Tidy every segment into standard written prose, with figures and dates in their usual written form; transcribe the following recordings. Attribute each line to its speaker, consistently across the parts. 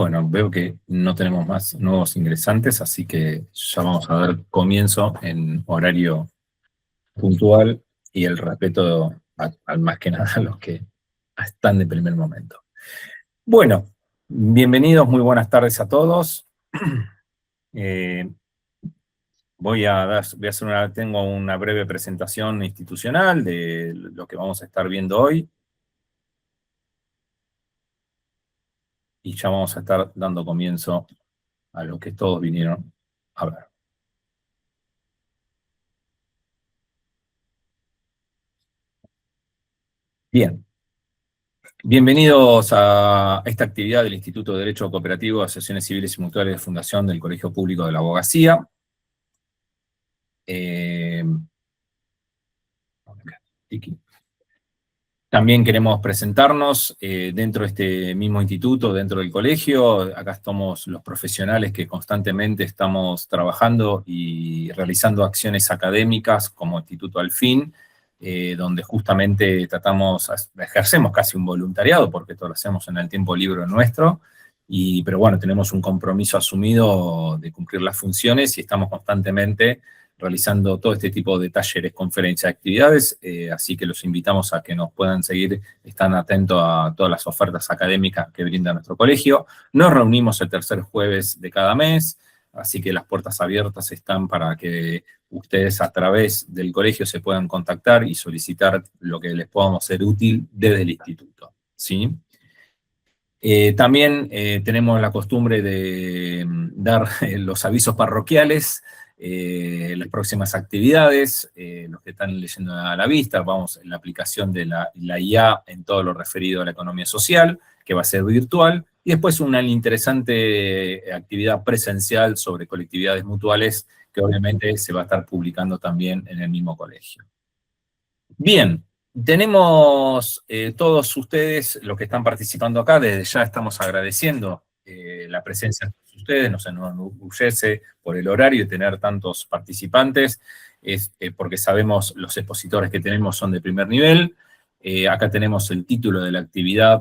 Speaker 1: Bueno, veo que no tenemos más nuevos ingresantes, así que ya vamos a dar comienzo en horario puntual y el respeto al más que nada a los que están de primer momento. Bueno, bienvenidos, muy buenas tardes a todos. Tengo una breve presentación institucional de lo que vamos a estar viendo hoy. Y ya vamos a estar dando comienzo a lo que todos vinieron a ver. Bien. Bienvenidos a esta actividad del Instituto de Derecho Cooperativo, Asociaciones Civiles y Mutuales de Fundación del Colegio Público de la Abogacía. También queremos presentarnos dentro de este mismo instituto, dentro del colegio. Acá estamos los profesionales que constantemente estamos trabajando y realizando acciones académicas como Instituto Alfin, donde justamente ejercemos casi un voluntariado, porque todo lo hacemos en el tiempo libre nuestro, pero bueno, tenemos un compromiso asumido de cumplir las funciones y estamos constantemente realizando todo este tipo de talleres, conferencias, actividades, así que los invitamos a que nos puedan seguir, están atentos a todas las ofertas académicas que brinda nuestro colegio. Nos reunimos el tercer jueves de cada mes, así que las puertas abiertas están para que ustedes a través del colegio se puedan contactar y solicitar lo que les podamos ser útil desde el instituto, ¿sí? También tenemos la costumbre de dar los avisos parroquiales, las próximas actividades, los que están leyendo a la vista, vamos en la aplicación de la IA en todo lo referido a la economía social, que va a ser virtual, y después una interesante actividad presencial sobre colectividades mutuales, que obviamente se va a estar publicando también en el mismo colegio. Bien. Tenemos todos ustedes, los que están participando acá, desde ya estamos agradeciendo la presencia de ustedes, nos enorgullece por el horario y tener tantos participantes, porque sabemos los expositores que tenemos son de primer nivel. Acá tenemos el título de la actividad,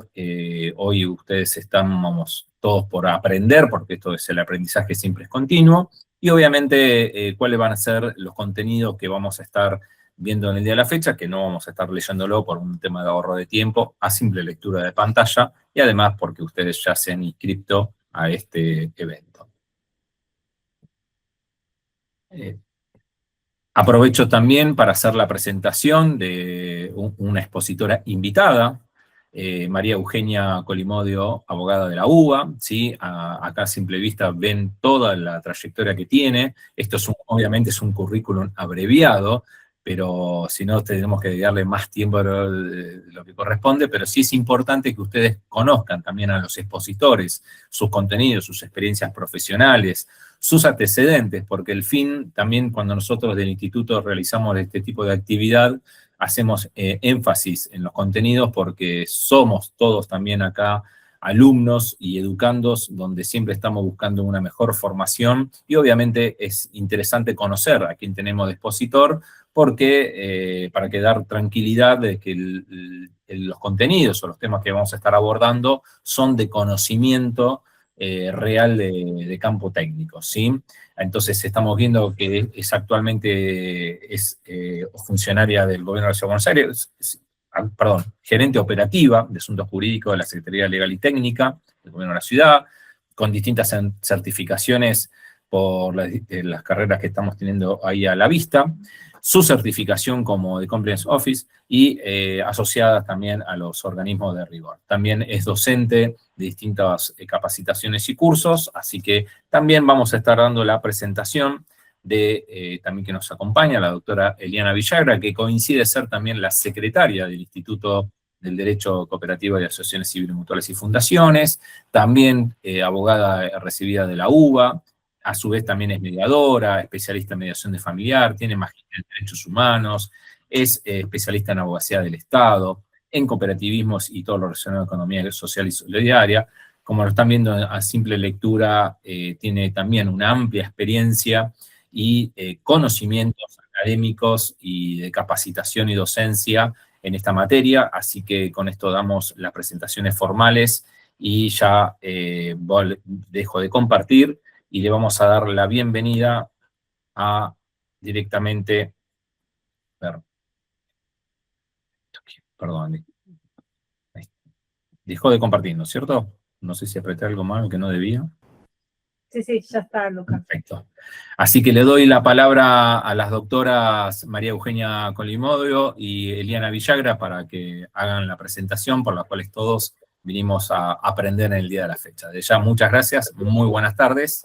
Speaker 1: hoy ustedes estamos todos por aprender, porque esto es el aprendizaje siempre es continuo, y obviamente cuáles van a ser los contenidos que vamos a estar viendo en el día de la fecha, que no vamos a estar leyéndolo por un tema de ahorro de tiempo, a simple lectura de pantalla, y además porque ustedes ya se han inscrito a este evento. Aprovecho también para hacer la presentación de una expositora invitada, María Eugenia Colimodio, abogada de la UBA, ¿sí? Acá a simple vista ven toda la trayectoria que tiene. Esto obviamente es un currículum abreviado, pero si no tenemos que dedicarle más tiempo de lo que corresponde, pero sí es importante que ustedes conozcan también a los expositores, sus contenidos, sus experiencias profesionales, sus antecedentes, porque el fin, también cuando nosotros del instituto realizamos este tipo de actividad, hacemos énfasis en los contenidos porque somos todos también acá alumnos y educandos donde siempre estamos buscando una mejor formación y obviamente es interesante conocer a quién tenemos de expositor porque para que dar tranquilidad de que los contenidos o los temas que vamos a estar abordando son de conocimiento real de campo técnico, ¿sí? Entonces estamos viendo que actualmente funcionaria del Gobierno de la Ciudad de Buenos Aires, gerente operativa de asuntos jurídicos de la Secretaría Legal y Técnica del Gobierno de la Ciudad, con distintas certificaciones por las carreras que estamos teniendo ahí a la vista, su certificación como de Compliance Office y asociada también a los organismos de rigor. También es docente de distintas capacitaciones y cursos, así que también vamos a estar dando la presentación de también que nos acompaña la doctora Eliana Villagra, que coincide ser también la secretaria del Instituto del Derecho Cooperativo y Asociaciones Civiles Mutuales y Fundaciones, también abogada recibida de la UBA, a su vez también es mediadora, especialista en mediación de familiar, tiene magíster en derechos humanos, es especialista en abogacía del Estado, en cooperativismos y todo lo relacionado a economía social y solidaria. Como lo están viendo a simple lectura, tiene también una amplia experiencia y conocimientos académicos y de capacitación y docencia en esta materia, así que con esto damos las presentaciones formales y ya dejo de compartir y le vamos a dar la bienvenida a directamente, perdón, dejó de compartir, ¿no es cierto? No sé si apreté algo mal que no debía.
Speaker 2: Sí, sí, ya está, Lucas.
Speaker 1: Perfecto. Así que le doy la palabra a las doctoras María Eugenia Colimodio y Eliana Villagra para que hagan la presentación por la cual todos vinimos a aprender en el día de la fecha. De ya, muchas gracias, muy buenas tardes.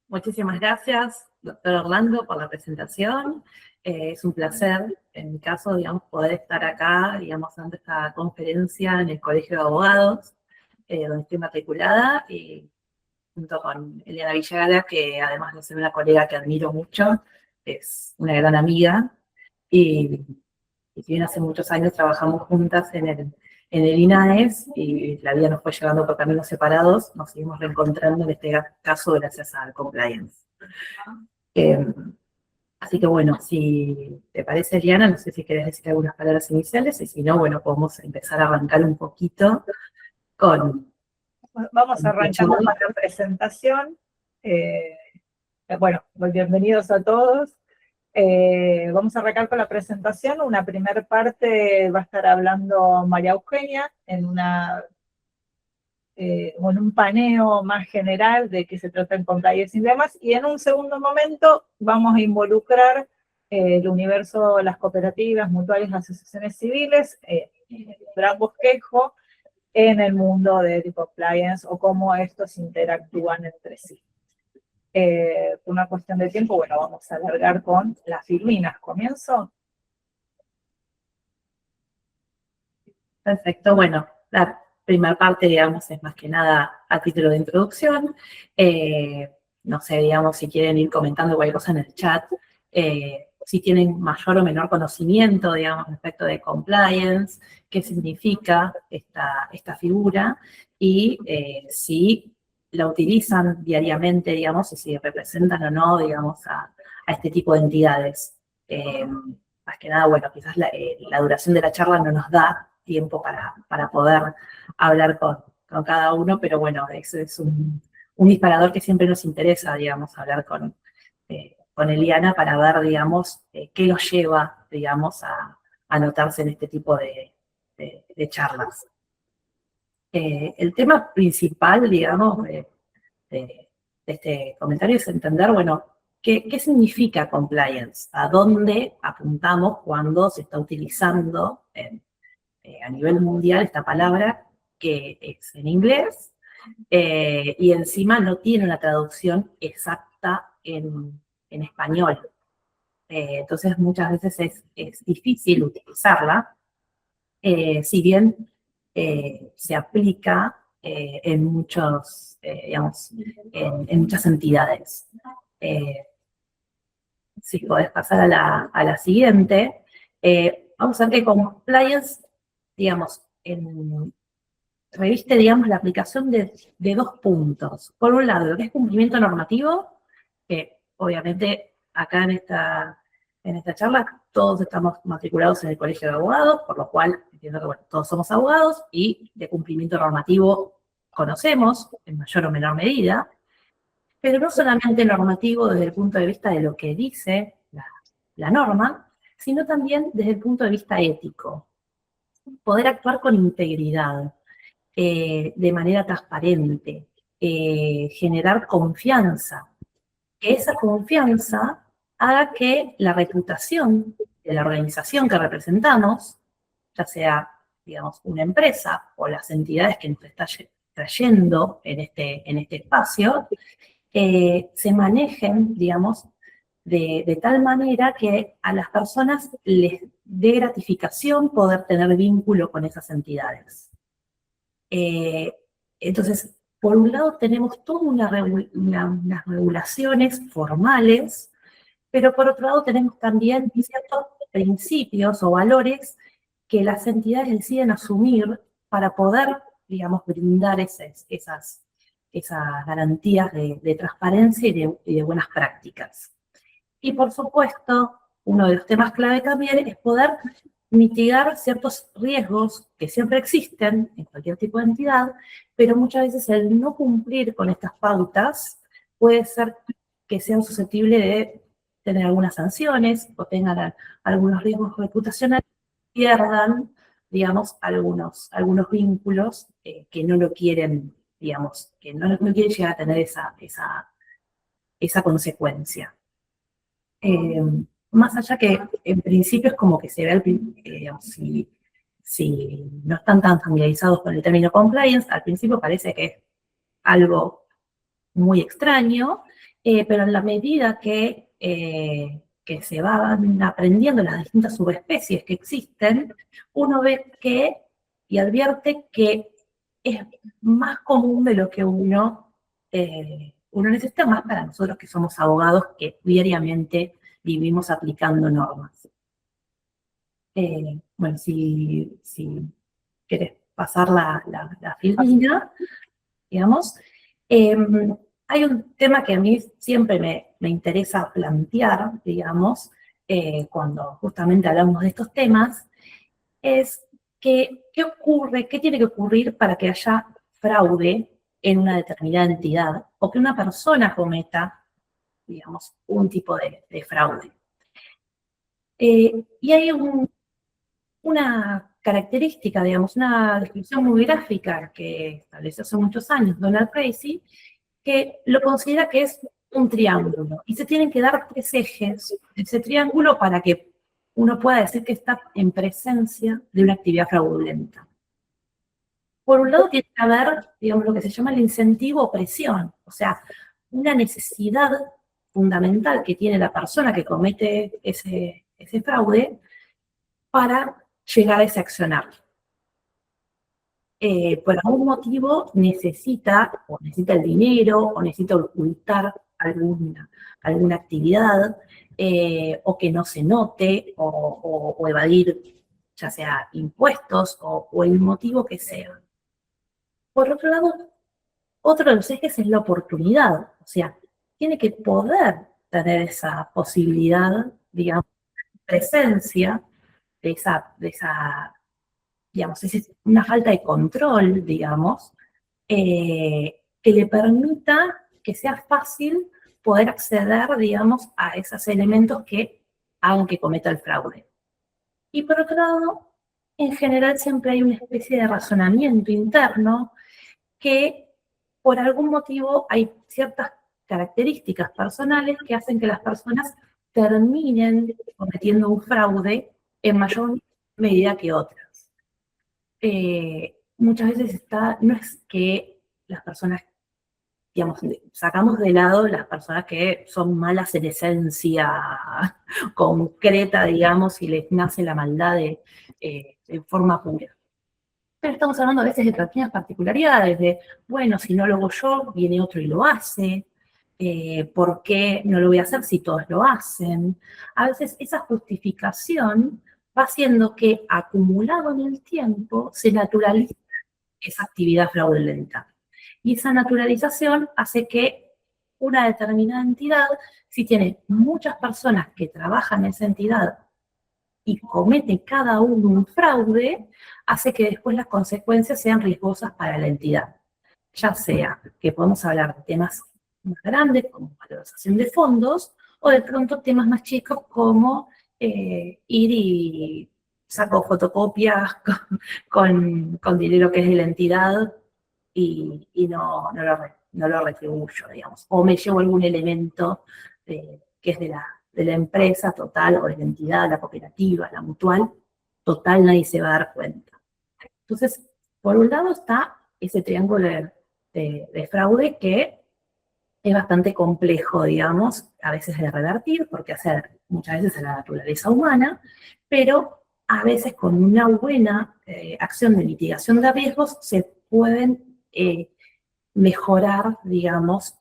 Speaker 3: Muchísimas gracias, doctor Orlando, por la presentación. Es un placer, en mi caso, digamos, poder estar acá, digamos, ante esta conferencia en el Colegio de Abogados, donde estoy matriculada, y junto con Eliana Villagra, que además de ser una colega que admiro mucho, es una gran amiga, y si bien hace muchos años trabajamos juntas en el INAES, y la vida nos fue llevando por caminos separados, nos seguimos reencontrando en este caso gracias al compliance. Así que bueno, si te parece, Eliana, no sé si querés decir algunas palabras iniciales, y si no, bueno, podemos empezar a arrancar un poquito con...
Speaker 2: Vamos a arrancar con la presentación. Bueno, bienvenidos a todos. Vamos a arrancar con la presentación. Una primera parte va a estar hablando María Eugenia en un paneo más general de qué se trata en compliance y demás, y en un segundo momento vamos a involucrar el universo de las cooperativas, mutuales, asociaciones civiles, gran bosquejo en el mundo de compliance o cómo estos interactúan entre sí. Por una cuestión de tiempo, bueno, vamos a alargar con las filminas. ¿Comienzo?
Speaker 3: Perfecto, bueno, la primera parte, digamos, es más que nada a título de introducción. No sé, digamos, si quieren ir comentando cualquier cosa en el chat, si tienen mayor o menor conocimiento, digamos, respecto de compliance, qué significa esta figura, y si la utilizan diariamente, digamos, y si representan o no, digamos, a este tipo de entidades. Más que nada, bueno, quizás la duración de la charla no nos da tiempo para poder hablar con cada uno, pero bueno, es un disparador que siempre nos interesa, digamos, hablar con Eliana para ver, digamos, qué los lleva, digamos, a anotarse en este tipo de charlas. El tema principal, digamos, de este comentario es entender, bueno, ¿qué significa compliance? ¿A dónde apuntamos cuando se está utilizando a nivel mundial esta palabra, que es en inglés, y encima no tiene una traducción exacta en español? Entonces muchas veces es difícil utilizarla, si bien se aplica en muchos, digamos, en muchas entidades. Si podés pasar a la siguiente, vamos a ver que compliance, digamos, reviste, digamos, la aplicación de dos puntos. Por un lado, lo que es cumplimiento normativo, que obviamente acá en esta charla todos estamos matriculados en el Colegio de Abogados, por lo cual entiendo que, bueno, todos somos abogados y de cumplimiento normativo conocemos en mayor o menor medida, pero no solamente normativo desde el punto de vista de lo que dice la norma, sino también desde el punto de vista ético. Poder actuar con integridad, de manera transparente, generar confianza, que esa confianza haga que la reputación de la organización que representamos, ya sea, digamos, una empresa o las entidades que nos está trayendo en este espacio, se manejen, digamos, de tal manera que a las personas les dé gratificación poder tener vínculo con esas entidades. Entonces, por un lado tenemos todas unas regulaciones formales, pero por otro lado tenemos también ciertos principios o valores que las entidades deciden asumir para poder, digamos, brindar esas garantías de transparencia y de buenas prácticas. Y por supuesto, uno de los temas clave también es poder mitigar ciertos riesgos que siempre existen en cualquier tipo de entidad, pero muchas veces el no cumplir con estas pautas puede ser que sean susceptibles de tener algunas sanciones o tengan algunos riesgos reputacionales, pierdan, digamos, algunos vínculos que no lo quieren, digamos, que no quieren llegar a tener esa consecuencia. Más allá que en principio es como que se ve, digamos, si no están tan familiarizados con el término compliance, al principio parece que es algo muy extraño, pero en la medida que se van aprendiendo las distintas subespecies que existen, uno ve y advierte que es más común de lo que uno necesita, más para nosotros que somos abogados que diariamente vivimos aplicando normas. Bueno, si querés pasar la filmina, digamos, hay un tema que a mí siempre me interesa plantear, digamos, cuando justamente hablamos de estos temas, es que, ¿qué ocurre, qué tiene que ocurrir para que haya fraude en una determinada entidad o que una persona cometa, digamos, un tipo de fraude? Y hay una característica, digamos, una descripción muy gráfica que estableció hace muchos años Donald Tracy, que lo considera que es un triángulo, y se tienen que dar 3 ejes de ese triángulo para que uno pueda decir que está en presencia de una actividad fraudulenta. Por un lado tiene que haber, digamos, lo que se llama el incentivo o presión, o sea, una necesidad fundamental que tiene la persona que comete ese fraude para llegar a ese accionar. Por algún motivo necesita el dinero, o necesita ocultar alguna actividad, o que no se note, o evadir ya sea impuestos, o el motivo que sea. Por otro lado, otro de los ejes es la oportunidad, o sea, tiene que poder tener esa posibilidad, digamos, presencia de esa digamos, es una falta de control, digamos, que le permita que sea fácil poder acceder, digamos, a esos elementos que hagan que cometa el fraude. Y por otro lado, en general siempre hay una especie de razonamiento interno que por algún motivo hay ciertas características personales que hacen que las personas terminen cometiendo un fraude en mayor medida que otras. Muchas veces no es que las personas, digamos, sacamos de lado las personas que son malas en esencia concreta, digamos, y les nace la maldad de forma pura. Pero estamos hablando a veces de pequeñas particularidades, de, bueno, si no lo hago yo, viene otro y lo hace, ¿por qué no lo voy a hacer si todos lo hacen? A veces esa justificación va haciendo que, acumulado en el tiempo, se naturalice esa actividad fraudulenta. Y esa naturalización hace que una determinada entidad, si tiene muchas personas que trabajan en esa entidad y cometen cada uno un fraude, hace que después las consecuencias sean riesgosas para la entidad. Ya sea que podemos hablar de temas más grandes, como valorización de fondos, o de pronto temas más chicos como ir y saco fotocopias con dinero que es de la entidad y no lo retribuyo, digamos. O me llevo algún elemento que es de la empresa total, o de la entidad, la cooperativa, la mutual, total, nadie se va a dar cuenta. Entonces, por un lado está ese triángulo de fraude que es bastante complejo, digamos, a veces de revertir, porque hace muchas veces a la naturaleza humana, pero a veces con una buena acción de mitigación de riesgos se pueden mejorar, digamos,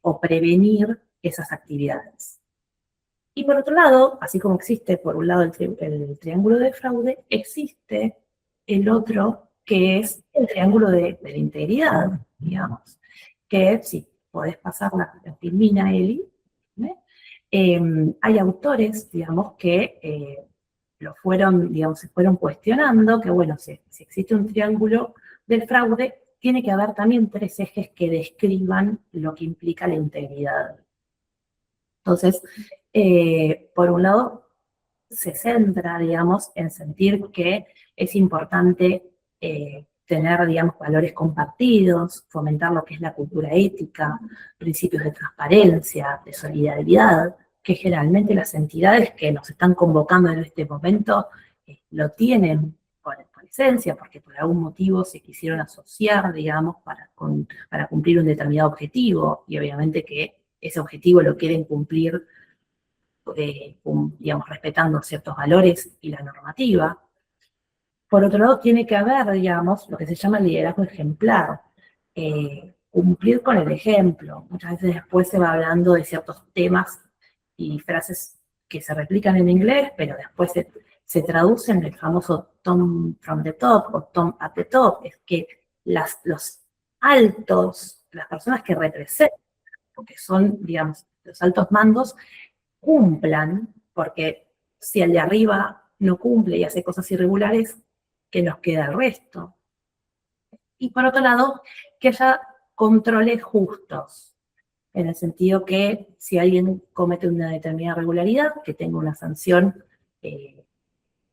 Speaker 3: o prevenir esas actividades. Y por otro lado, así como existe por un lado el triángulo de fraude, existe el otro que es el triángulo de la integridad, digamos, que si podés pasar la filmina, Eli, Hay autores, digamos, que se fueron cuestionando que, bueno, si existe un triángulo del fraude, tiene que haber también 3 ejes que describan lo que implica la integridad. Entonces, por un lado, se centra, digamos, en sentir que es importante tener, digamos, valores compartidos, fomentar lo que es la cultura ética, principios de transparencia, de solidaridad, que generalmente las entidades que nos están convocando en este momento lo tienen por esencia, porque por algún motivo se quisieron asociar, digamos, para cumplir un determinado objetivo, y obviamente que ese objetivo lo quieren cumplir, digamos, respetando ciertos valores y la normativa. Por otro lado, tiene que haber, digamos, lo que se llama el liderazgo ejemplar, cumplir con el ejemplo. Muchas veces después se va hablando de ciertos temas y frases que se replican en inglés, pero después se traducen en el famoso tom from the top o tom at the top. Es que los altos, las personas que representan, porque son, digamos, los altos mandos, cumplan, porque si el de arriba no cumple y hace cosas irregulares, ¿qué nos queda el resto? Y por otro lado, que haya controles justos, en el sentido que si alguien comete una determinada irregularidad, que tenga una sanción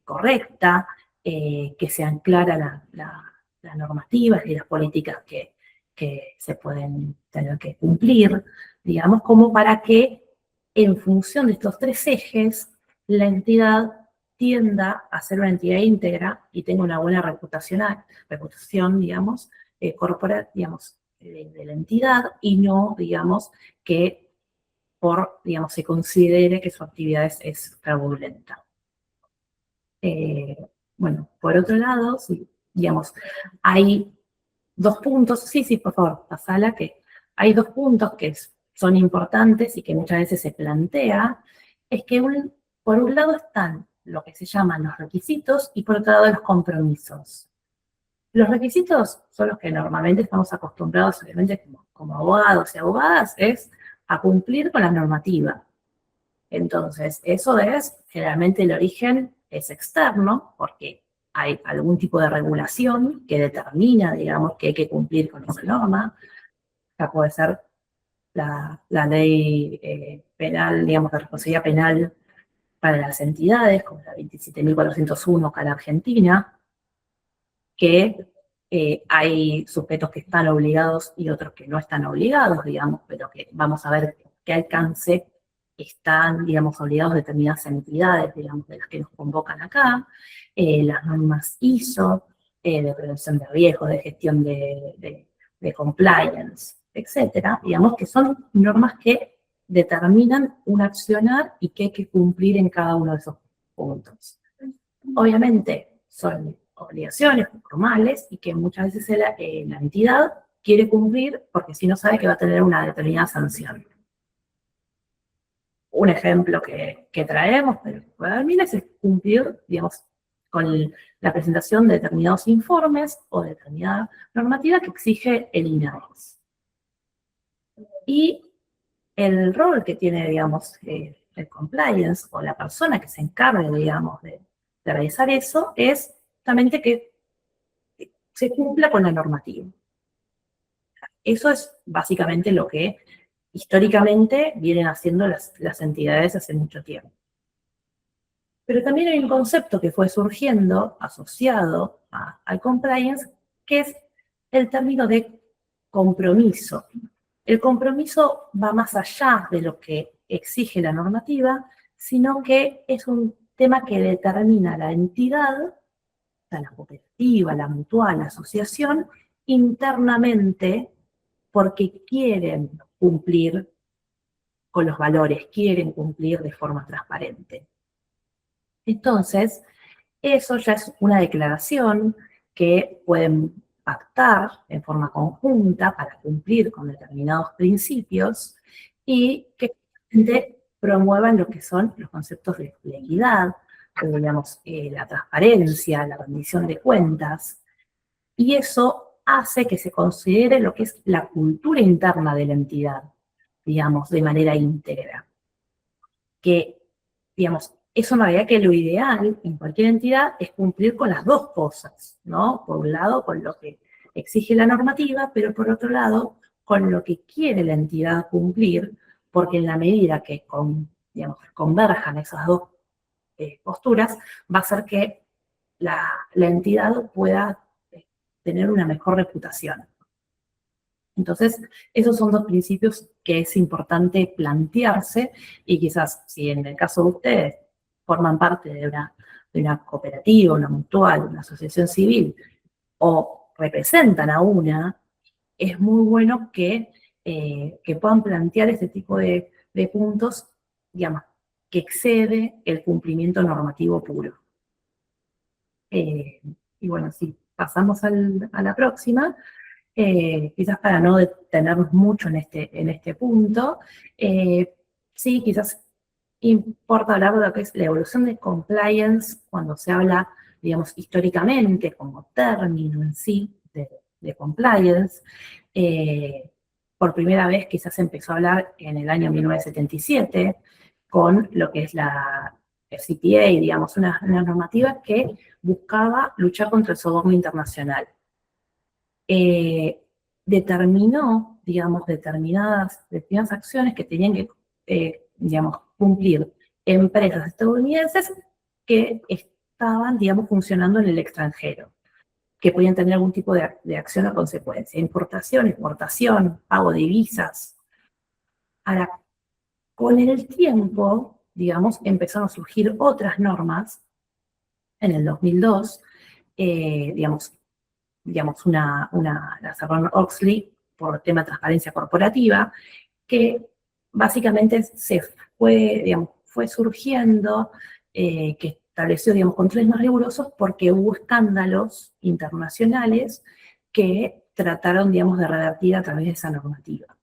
Speaker 3: correcta, que sean claras las normativas y las políticas que se pueden tener que cumplir, digamos, como para que en función de estos 3 ejes, la entidad tienda a ser una entidad íntegra y tenga una buena reputación, digamos, corporal, digamos, de la entidad, y no, digamos, que digamos, se considere que su actividad es fraudulenta. Bueno, por otro lado, sí, digamos, hay 2 puntos, sí, por favor, pasala, que hay 2 puntos que son importantes y que muchas veces se plantea, es que por un lado están lo que se llaman los requisitos y por otro lado los compromisos. Los requisitos son los que normalmente estamos acostumbrados, obviamente, como abogados y abogadas, es a cumplir con la normativa. Entonces, eso es, generalmente el origen es externo, porque hay algún tipo de regulación que determina, digamos, que hay que cumplir con esa norma. Ya puede ser la ley penal, digamos, de responsabilidad penal para las entidades, como la 27.401 acá en Argentina, que hay sujetos que están obligados y otros que no están obligados, digamos, pero que vamos a ver qué alcance están, digamos, obligados determinadas entidades, digamos, de las que nos convocan acá, las normas ISO, de prevención de riesgos, de gestión de compliance, etcétera, digamos que son normas que determinan un accionar y que hay que cumplir en cada uno de esos puntos. Obviamente son obligaciones formales y que muchas veces la entidad quiere cumplir porque si no sabe que va a tener una determinada sanción. Un ejemplo que traemos, pero puede haber miles, es cumplir, digamos, con la presentación de determinados informes o determinada normativa que exige el INADIS. Y el rol que tiene, digamos, el compliance o la persona que se encargue, digamos, de realizar eso es justamente que se cumpla con la normativa. Eso es básicamente lo que históricamente vienen haciendo las entidades hace mucho tiempo. Pero también hay un concepto que fue surgiendo asociado al compliance, que es el término de compromiso. El compromiso va más allá de lo que exige la normativa, sino que es un tema que determina la entidad, la cooperativa, la mutual, la asociación, internamente, porque quieren cumplir con los valores, quieren cumplir de forma transparente. Entonces, eso ya es una declaración que pueden pactar en forma conjunta para cumplir con determinados principios y que promuevan lo que son los conceptos de equidad, digamos, la transparencia, la rendición de cuentas, y eso hace que se considere lo que es la cultura interna de la entidad, digamos, de manera íntegra. que, digamos, eso en realidad que lo ideal en cualquier entidad es cumplir con las dos cosas, ¿no? Por un lado, con lo que exige la normativa, pero por otro lado, con lo que quiere la entidad cumplir, porque en la medida que digamos, converjan esas dos posturas, va a hacer que la entidad pueda tener una mejor reputación. Entonces, esos son dos principios que es importante plantearse y quizás si en el caso de ustedes forman parte de una cooperativa, una mutual, una asociación civil o representan a una, es muy bueno que puedan plantear este tipo de puntos, digamos, que excede el cumplimiento normativo puro. Y bueno, si pasamos a la próxima, quizás para no detenernos mucho en este punto, sí, quizás importa hablar de lo que es la evolución de compliance cuando se habla, digamos, históricamente como término en sí de compliance. Por primera vez quizás se empezó a hablar en el año 1977 con lo que es la CPA, digamos, una normativa que buscaba luchar contra el soborno internacional. Determinó, digamos, determinadas acciones que tenían que, digamos, cumplir empresas estadounidenses que estaban, digamos, funcionando en el extranjero, que podían tener algún tipo de acción o consecuencia, importación, exportación, pago de divisas. Ahora, con el tiempo, digamos, empezaron a surgir otras normas en el 2002, digamos, la Sarbanes-Oxley por tema de transparencia corporativa, que básicamente fue surgiendo, que estableció, digamos, controles más rigurosos porque hubo escándalos internacionales que trataron, digamos, de revertir a través de esa normativa.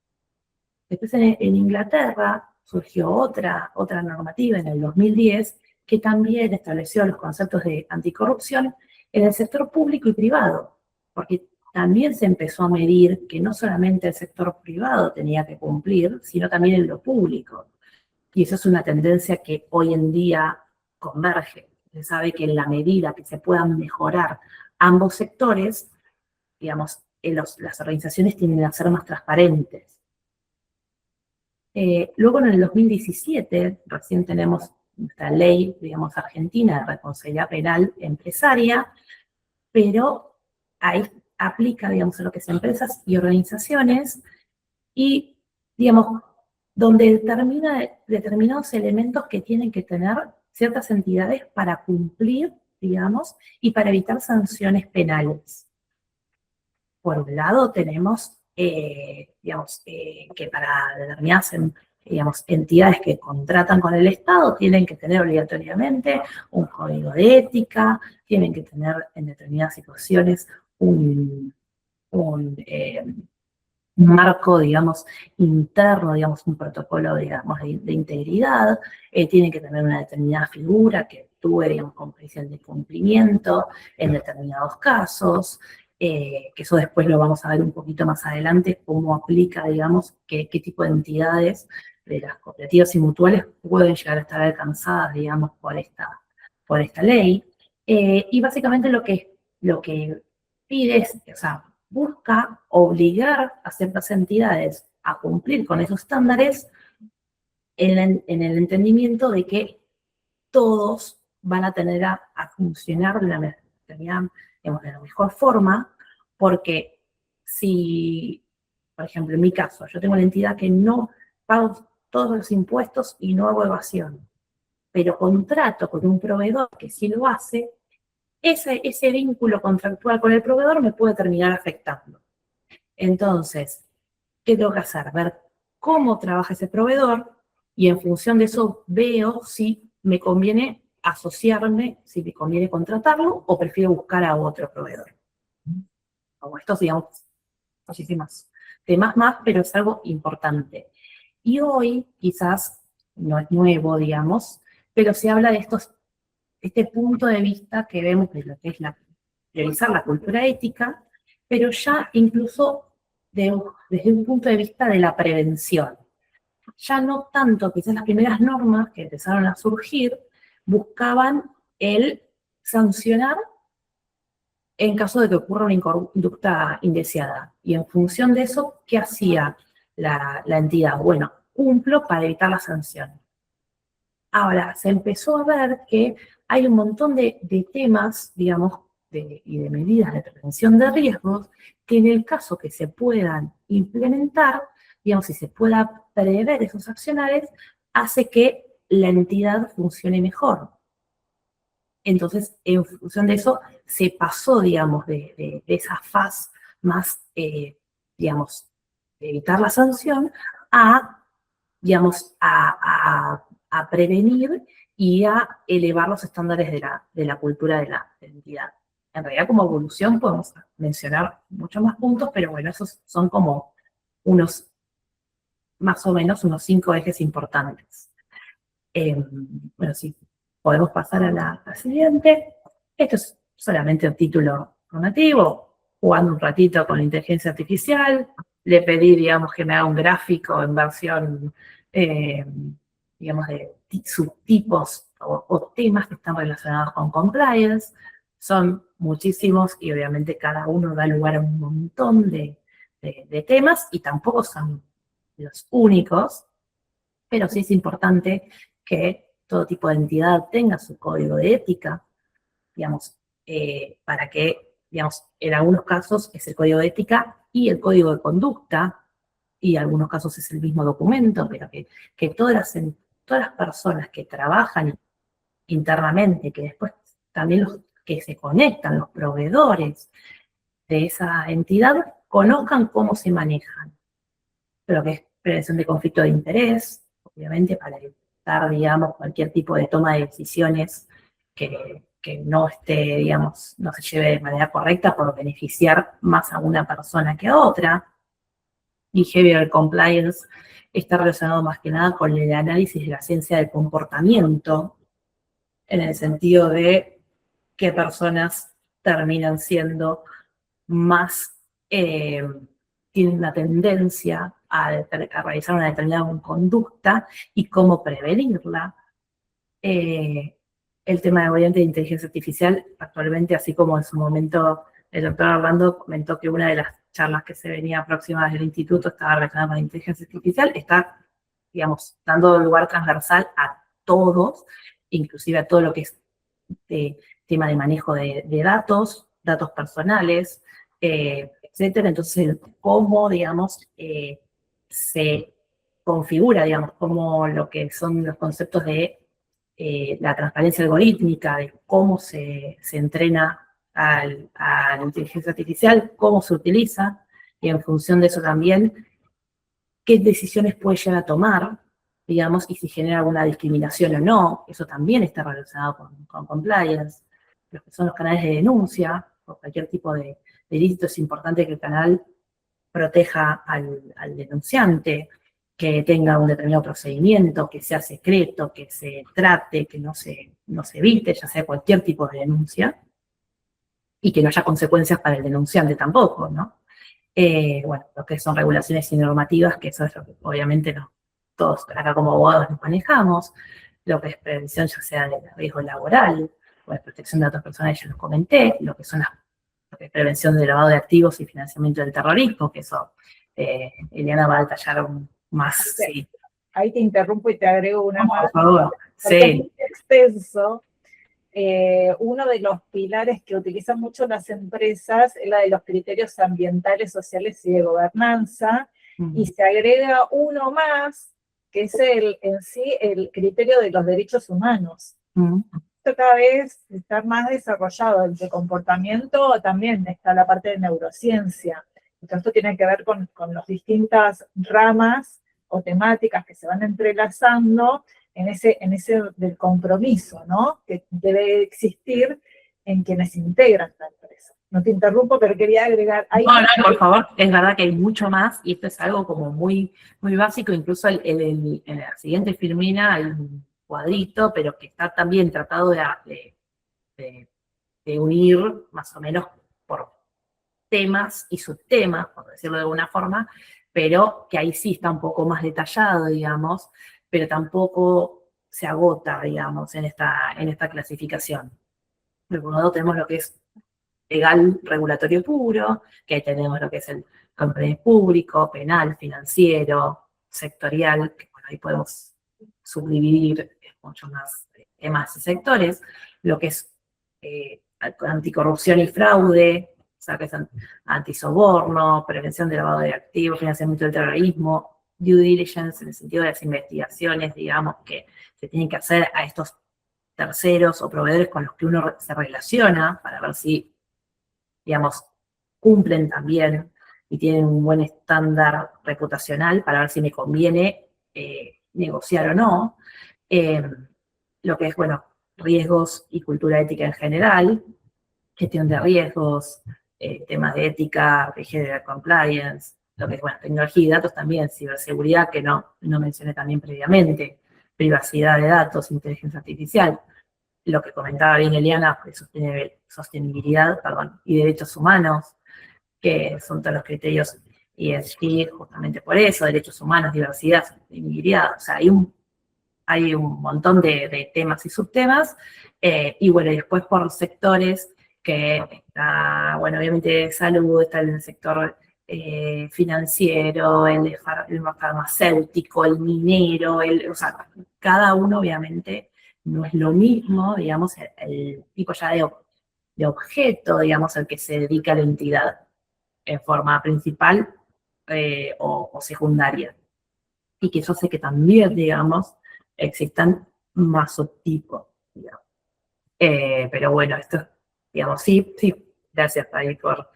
Speaker 3: Después en Inglaterra surgió otra normativa en el 2010 que también estableció los conceptos de anticorrupción en el sector público y privado, porque también se empezó a medir que no solamente el sector privado tenía que cumplir, sino también en lo público. Y eso es una tendencia que hoy en día converge. Se sabe que en la medida que se puedan mejorar ambos sectores, digamos, las organizaciones tienden a ser más transparentes. Luego en el 2017, recién tenemos nuestra ley, digamos, argentina de responsabilidad penal empresaria, pero ahí aplica, digamos, a lo que es empresas y organizaciones y, digamos, donde determina determinados elementos que tienen que tener ciertas entidades para cumplir, digamos, y para evitar sanciones penales. Por un lado tenemos, digamos, que para determinadas, digamos, entidades que contratan con el Estado tienen que tener obligatoriamente un código de ética, tienen que tener en determinadas situaciones un marco, digamos, interno, digamos, un protocolo, digamos, de integridad, tienen que tener una determinada figura que actúe, digamos, con prisión de cumplimiento en determinados casos, que eso después lo vamos a ver un poquito más adelante, cómo aplica, digamos, qué tipo de entidades de las cooperativas y mutuales pueden llegar a estar alcanzadas, digamos, por esta ley. Y básicamente lo que pide es, o sea, busca obligar a ciertas entidades a cumplir con esos estándares en el entendimiento de que todos van a tener a funcionar de la mejor forma, porque si, por ejemplo, en mi caso, yo tengo una entidad que no pago todos los impuestos y no hago evasión, pero contrato con un proveedor que sí lo hace, ese vínculo contractual con el proveedor me puede terminar afectando. Entonces, ¿qué tengo que hacer? Ver cómo trabaja ese proveedor y en función de eso veo si me conviene asociarme, si me conviene contratarlo o prefiero buscar a otro proveedor. Como estos, digamos, muchísimos temas más, pero es algo importante. Y hoy, quizás, no es nuevo, digamos, pero se habla de este punto de vista que vemos de lo que es priorizar la cultura ética, pero ya incluso desde un punto de vista de la prevención. ya no tanto, quizás las primeras normas que empezaron a surgir buscaban el sancionar en caso de que ocurra una conducta indeseada. Y en función de eso, ¿qué hacía la entidad? Bueno, cumplo para evitar la sanción. Ahora, se empezó a ver que hay un montón de temas, digamos, y de medidas de prevención de riesgos, que en el caso que se puedan implementar, digamos, si se pueda prever esos accionarios, hace que la entidad funcione mejor. Entonces, en función de eso, se pasó, digamos, de esa fase más, digamos, de evitar la sanción a, digamos, a prevenir y a elevar los estándares de la cultura de la entidad. En realidad, como evolución podemos mencionar muchos más puntos, pero bueno, esos son como unos, más o menos, unos 5 ejes importantes. Bueno, sí, podemos pasar a la siguiente. Esto es solamente un título formativo, jugando un ratito con la inteligencia artificial. Le pedí, digamos, que me haga un gráfico en versión, digamos, de subtipos o temas que están relacionados con compliance. Son muchísimos y obviamente cada uno da lugar a un montón de temas y tampoco son los únicos, pero sí es importante que todo tipo de entidad tenga su código de ética, digamos, para que, digamos, en algunos casos es el código de ética y el código de conducta, y en algunos casos es el mismo documento, pero que todas las personas que trabajan internamente, que después también los que se conectan, los proveedores de esa entidad, conozcan cómo se manejan. Lo que es prevención de conflicto de interés, obviamente para evitar, digamos, cualquier tipo de toma de decisiones que no esté, digamos, no se lleve de manera correcta por beneficiar más a una persona que a otra. Behavioral compliance está relacionado más que nada con el análisis de la ciencia del comportamiento, en el sentido de qué personas terminan siendo más, tienen una tendencia a realizar una determinada conducta y cómo prevenirla. El tema de variante de inteligencia artificial, actualmente, así como en su momento el doctor Orlando comentó que una de las charlas que se venía próximas del instituto estaba relacionada con la inteligencia artificial, está, digamos, dando lugar transversal a todos, inclusive a todo lo que es tema de manejo de datos personales, etcétera. Entonces, cómo, digamos, se configura, digamos, cómo lo que son los conceptos de la transparencia algorítmica, de cómo se entrena a la inteligencia artificial, cómo se utiliza, y en función de eso también, qué decisiones puede llegar a tomar, digamos, y si genera alguna discriminación o no. Eso también está relacionado con compliance. Los que son los canales de denuncia, por cualquier tipo de delito, es importante que el canal proteja al denunciante, que tenga un determinado procedimiento, que sea secreto, que se trate, que no se evite, ya sea cualquier tipo de denuncia, y que no haya consecuencias para el denunciante tampoco, ¿no? Bueno, lo que son regulaciones y normativas, que eso es lo que obviamente no, todos acá como abogados nos manejamos, lo que es prevención ya sea de riesgo laboral, o de protección de datos personales, ya los comenté, lo que son lo que es prevención de lavado de activos y financiamiento del terrorismo, que eso Eliana va a detallar más. Sí.
Speaker 2: Ahí te interrumpo y te agrego una más.
Speaker 3: Por favor, sí.
Speaker 2: Es muy extenso. Uno de los pilares que utilizan mucho las empresas es la de los criterios ambientales, sociales y de gobernanza, y se agrega uno más, que es en sí el criterio de los derechos humanos. Esto cada vez está más desarrollado. El de comportamiento también está la parte de neurociencia. Entonces, esto tiene que ver con las distintas ramas o temáticas que se van entrelazando en ese del compromiso, ¿no? Que debe existir en quienes integran la empresa. No te interrumpo, pero quería agregar...
Speaker 3: No, por favor, es verdad que hay mucho más, y esto es algo como muy, muy básico, incluso en la siguiente filmina hay un cuadrito, pero que está también tratado de unir más o menos temas y subtemas, por decirlo de alguna forma, pero que ahí sí está un poco más detallado, digamos, pero tampoco se agota, digamos, en esta clasificación. Por un lado tenemos lo que es legal regulatorio puro, que ahí tenemos lo que es el compliance público, penal, financiero, sectorial, que bueno, ahí podemos subdividir mucho más temas y sectores, lo que es anticorrupción y fraude, o sea, que es antisoborno, prevención de lavado de activos, financiamiento del terrorismo, due diligence en el sentido de las investigaciones, digamos, que se tienen que hacer a estos terceros o proveedores con los que uno se relaciona para ver si, digamos, cumplen también y tienen un buen estándar reputacional para ver si me conviene negociar o no. Lo que es, bueno, riesgos y cultura ética en general, gestión de riesgos, temas de ética, behavioral compliance, lo que es, bueno, tecnología y datos también, ciberseguridad, que no mencioné también previamente, privacidad de datos, inteligencia artificial, lo que comentaba bien Eliana, sostenibilidad, y derechos humanos, que son todos los criterios ESG, justamente por eso, derechos humanos, diversidad, sostenibilidad, o sea, hay un montón de temas y subtemas, y bueno, y después por sectores que está, bueno, obviamente salud, está el sector financiero, el farmacéutico, el minero, o sea, cada uno obviamente no es lo mismo, digamos, el tipo ya de objeto, digamos, al que se dedica la entidad en forma principal o secundaria. Y que yo sé que también, digamos, existan más subtipos, digamos. Pero bueno, esto, digamos, sí, gracias, Fabi, por...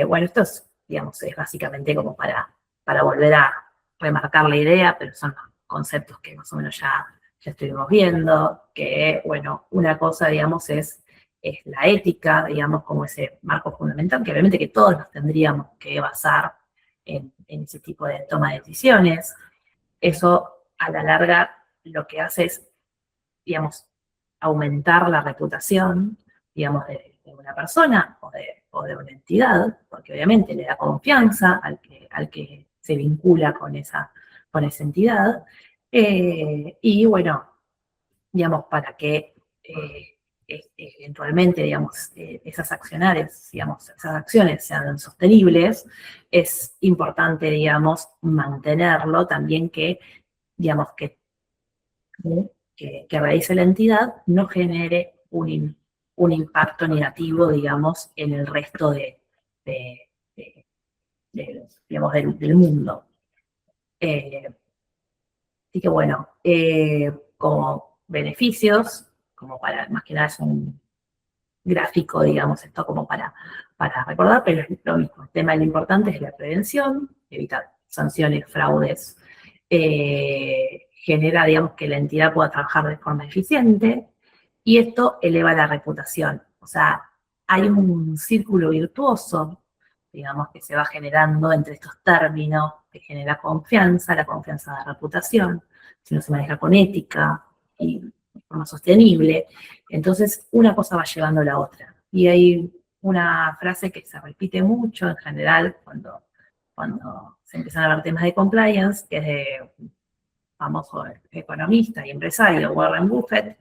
Speaker 3: bueno, esto es, digamos, es básicamente como para volver a remarcar la idea, pero son conceptos que más o menos ya estuvimos viendo, que, bueno, una cosa, digamos, es la ética, digamos, como ese marco fundamental, que obviamente que todos nos tendríamos que basar en ese tipo de toma de decisiones. Eso, a la larga, lo que hace es, digamos, aumentar la reputación, digamos, de una persona o de una entidad, porque obviamente le da confianza al que se vincula con esa entidad. Y bueno, digamos, para que eventualmente, digamos, esas acciones sean sostenibles, es importante, digamos, mantenerlo también digamos, que realice la entidad no genere un impacto negativo, digamos, en el resto digamos, del mundo. Así que bueno, como beneficios, como para, más que nada es un gráfico, digamos, esto como para recordar, pero es lo mismo. El tema lo importante es la prevención, evitar sanciones, fraudes, genera, digamos, que la entidad pueda trabajar de forma eficiente y esto eleva la reputación. O sea, hay un círculo virtuoso, digamos, que se va generando entre estos términos, que genera confianza, la confianza da reputación, si no se maneja con ética y de forma sostenible. Entonces, una cosa va llevando a la otra. Y hay una frase que se repite mucho en general cuando se empiezan a ver temas de compliance, que es de un famoso economista y empresario, Warren Buffett,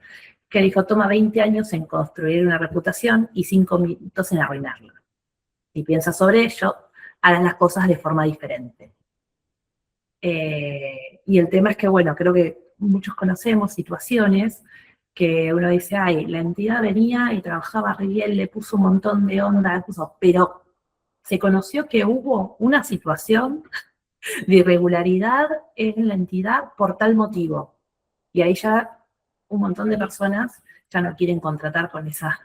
Speaker 3: que dijo, toma 20 años en construir una reputación y 5 minutos en arruinarla. Si piensas sobre ello, harás las cosas de forma diferente. Y el tema es que, bueno, creo que muchos conocemos situaciones que uno dice, ay, la entidad venía y trabajaba re bien, le puso un montón de onda, pero se conoció que hubo una situación de irregularidad en la entidad por tal motivo. Y ahí ya un montón de personas ya no quieren contratar con esa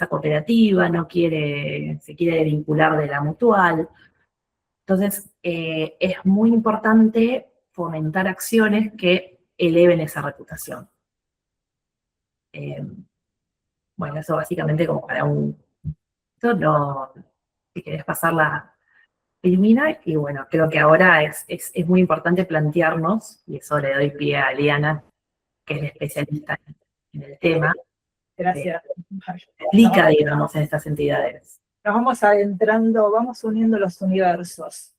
Speaker 3: cooperativa, se quiere vincular de la mutual. Entonces, es muy importante fomentar acciones que eleven esa reputación. Bueno, eso básicamente como para si querés pasarla, elimina, y bueno, creo que ahora es muy importante plantearnos, y eso le doy pie a Eliana, que es la especialista en el tema.
Speaker 2: Gracias.
Speaker 3: Explica, digamos, en estas entidades.
Speaker 2: nos vamos adentrando, vamos uniendo los universos.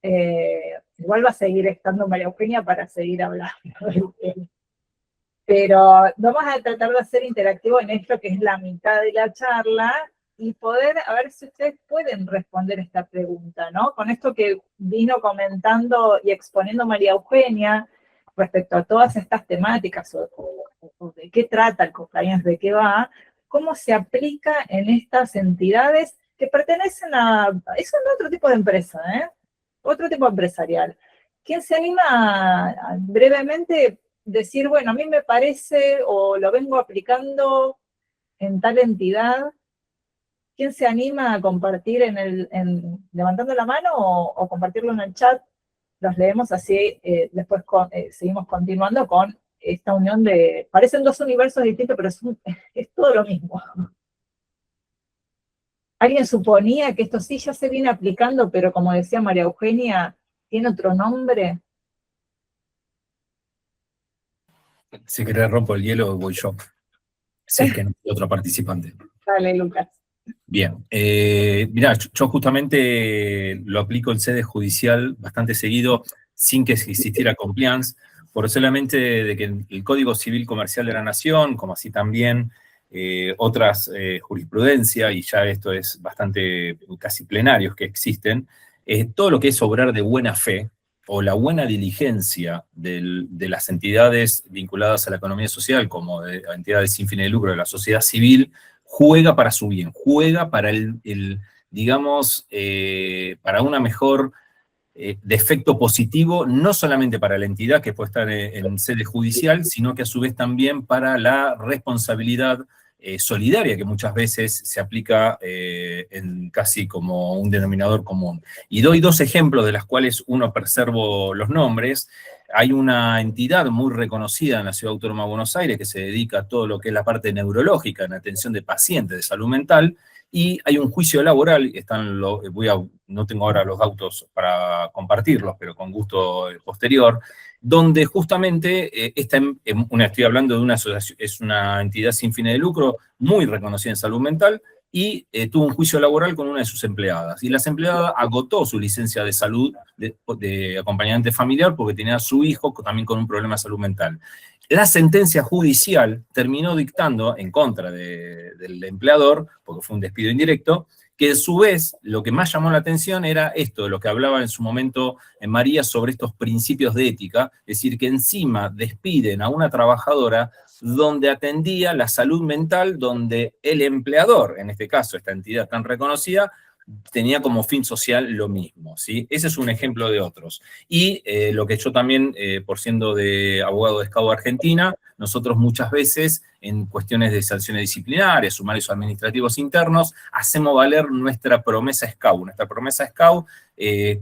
Speaker 2: Igual va a seguir estando María Eugenia para seguir hablando del tema. Pero vamos a tratar de hacer interactivo en esto que es la mitad de la charla y poder, a ver si ustedes pueden responder esta pregunta, ¿no? Con esto que vino comentando y exponiendo María Eugenia respecto a todas estas temáticas o de qué trata el compliance, de qué va, cómo se aplica en estas entidades que pertenecen es un otro tipo de empresa, otro tipo empresarial. ¿Quién se anima a brevemente decir, bueno, a mí me parece o lo vengo aplicando en tal entidad? ¿Quién se anima a compartir levantando la mano o compartirlo en el chat? Los leemos así, después seguimos continuando con esta unión parecen dos universos distintos, pero es todo lo mismo. ¿Alguien suponía que esto sí ya se viene aplicando, pero como decía María Eugenia, tiene otro nombre?
Speaker 1: Si querés rompo el hielo, voy yo. Si es que no hay otro participante.
Speaker 2: Dale, Lucas.
Speaker 1: Bien, mirá, yo justamente lo aplico en sede judicial bastante seguido, sin que existiera compliance, por solamente de que el Código Civil Comercial de la Nación, como así también otras jurisprudencias, y ya esto es bastante casi plenarios que existen, todo lo que es obrar de buena fe, o la buena diligencia de las entidades vinculadas a la economía social, como de entidades sin fines de lucro de la sociedad civil, juega para su bien, juega para digamos, para una mejor de efecto positivo, no solamente para la entidad que puede estar en sede judicial, sino que a su vez también para la responsabilidad solidaria que muchas veces se aplica casi como un denominador común. Y doy dos ejemplos de las cuales uno preservo los nombres. Hay una entidad muy reconocida en la Ciudad Autónoma de Buenos Aires que se dedica a todo lo que es la parte neurológica en atención de pacientes de salud mental, y hay un juicio laboral, no tengo ahora los datos para compartirlos, pero con gusto posterior, donde justamente estoy hablando de una asociación, es una entidad sin fines de lucro, muy reconocida en salud mental, y tuvo un juicio laboral con una de sus empleadas. Y la empleada agotó su licencia de salud de acompañante familiar porque tenía a su hijo también con un problema de salud mental. La sentencia judicial terminó dictando en contra del empleador, porque fue un despido indirecto, que a su vez lo que más llamó la atención era esto, de lo que hablaba en su momento María sobre estos principios de ética, es decir, que encima despiden a una trabajadora donde atendía la salud mental, donde el empleador, en este caso esta entidad tan reconocida, tenía como fin social lo mismo, ¿sí? Ese es un ejemplo de otros. Y lo que yo también, por siendo de abogado de SCAU Argentina, nosotros muchas veces en cuestiones de sanciones disciplinarias, sumarios administrativos internos, hacemos valer nuestra promesa SCAU. Nuestra promesa SCAU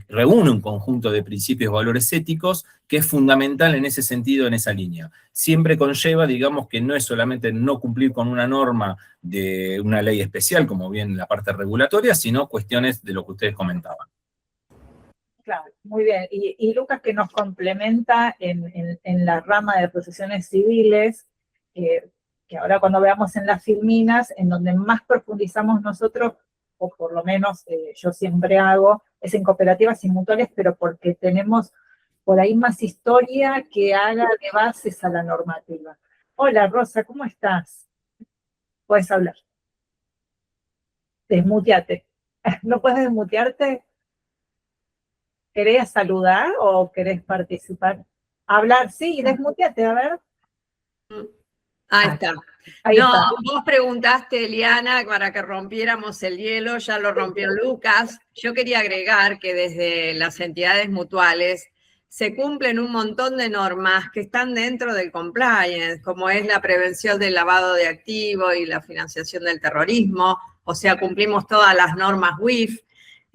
Speaker 1: reúne un conjunto de principios y valores éticos que es fundamental en ese sentido, en esa línea. Siempre conlleva, digamos, que no es solamente no cumplir con una norma de una ley especial, como bien la parte regulatoria, sino cuestiones de lo que ustedes comentaban.
Speaker 2: Claro, muy bien. Y Lucas, que nos complementa en la rama de procesiones civiles, que ahora cuando veamos en las filminas, en donde más profundizamos nosotros, o por lo menos yo siempre hago, es en cooperativas y mutuales, pero porque tenemos por ahí más historia que haga de bases a la normativa. Hola, Rosa, ¿cómo estás? Puedes hablar. Desmuteate. ¿No puedes desmutearte? ¿Querés saludar o querés participar? Hablar, sí, desmuteate, a ver.
Speaker 4: Ahí está.
Speaker 2: Ahí está.
Speaker 4: Vos preguntaste, Eliana, para que rompiéramos el hielo, ya lo rompió Lucas. Yo quería agregar que desde las entidades mutuales se cumplen un montón de normas que están dentro del compliance, como es la prevención del lavado de activos y la financiación del terrorismo, o sea, cumplimos todas las normas WIF.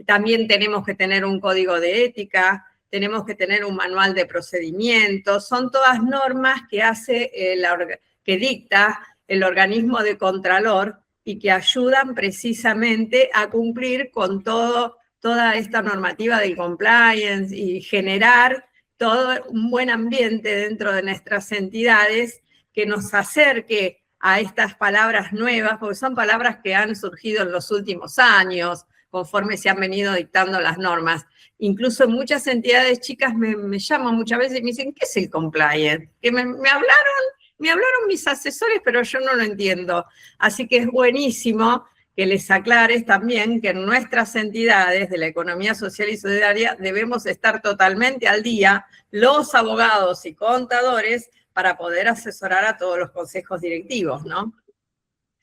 Speaker 4: También tenemos que tener un código de ética, tenemos que tener un manual de procedimientos, son todas normas que dicta el organismo de contralor y que ayudan precisamente a cumplir con toda esta normativa del compliance y generar todo un buen ambiente dentro de nuestras entidades que nos acerque a estas palabras nuevas, porque son palabras que han surgido en los últimos años, conforme se han venido dictando las normas. Incluso muchas entidades chicas me llaman muchas veces y me dicen, ¿qué es el compliance? Que me hablaron mis asesores, pero yo no lo entiendo. Así que es buenísimo que les aclares también que en nuestras entidades de la economía social y solidaria debemos estar totalmente al día, los abogados y contadores, para poder asesorar a todos los consejos directivos, ¿no?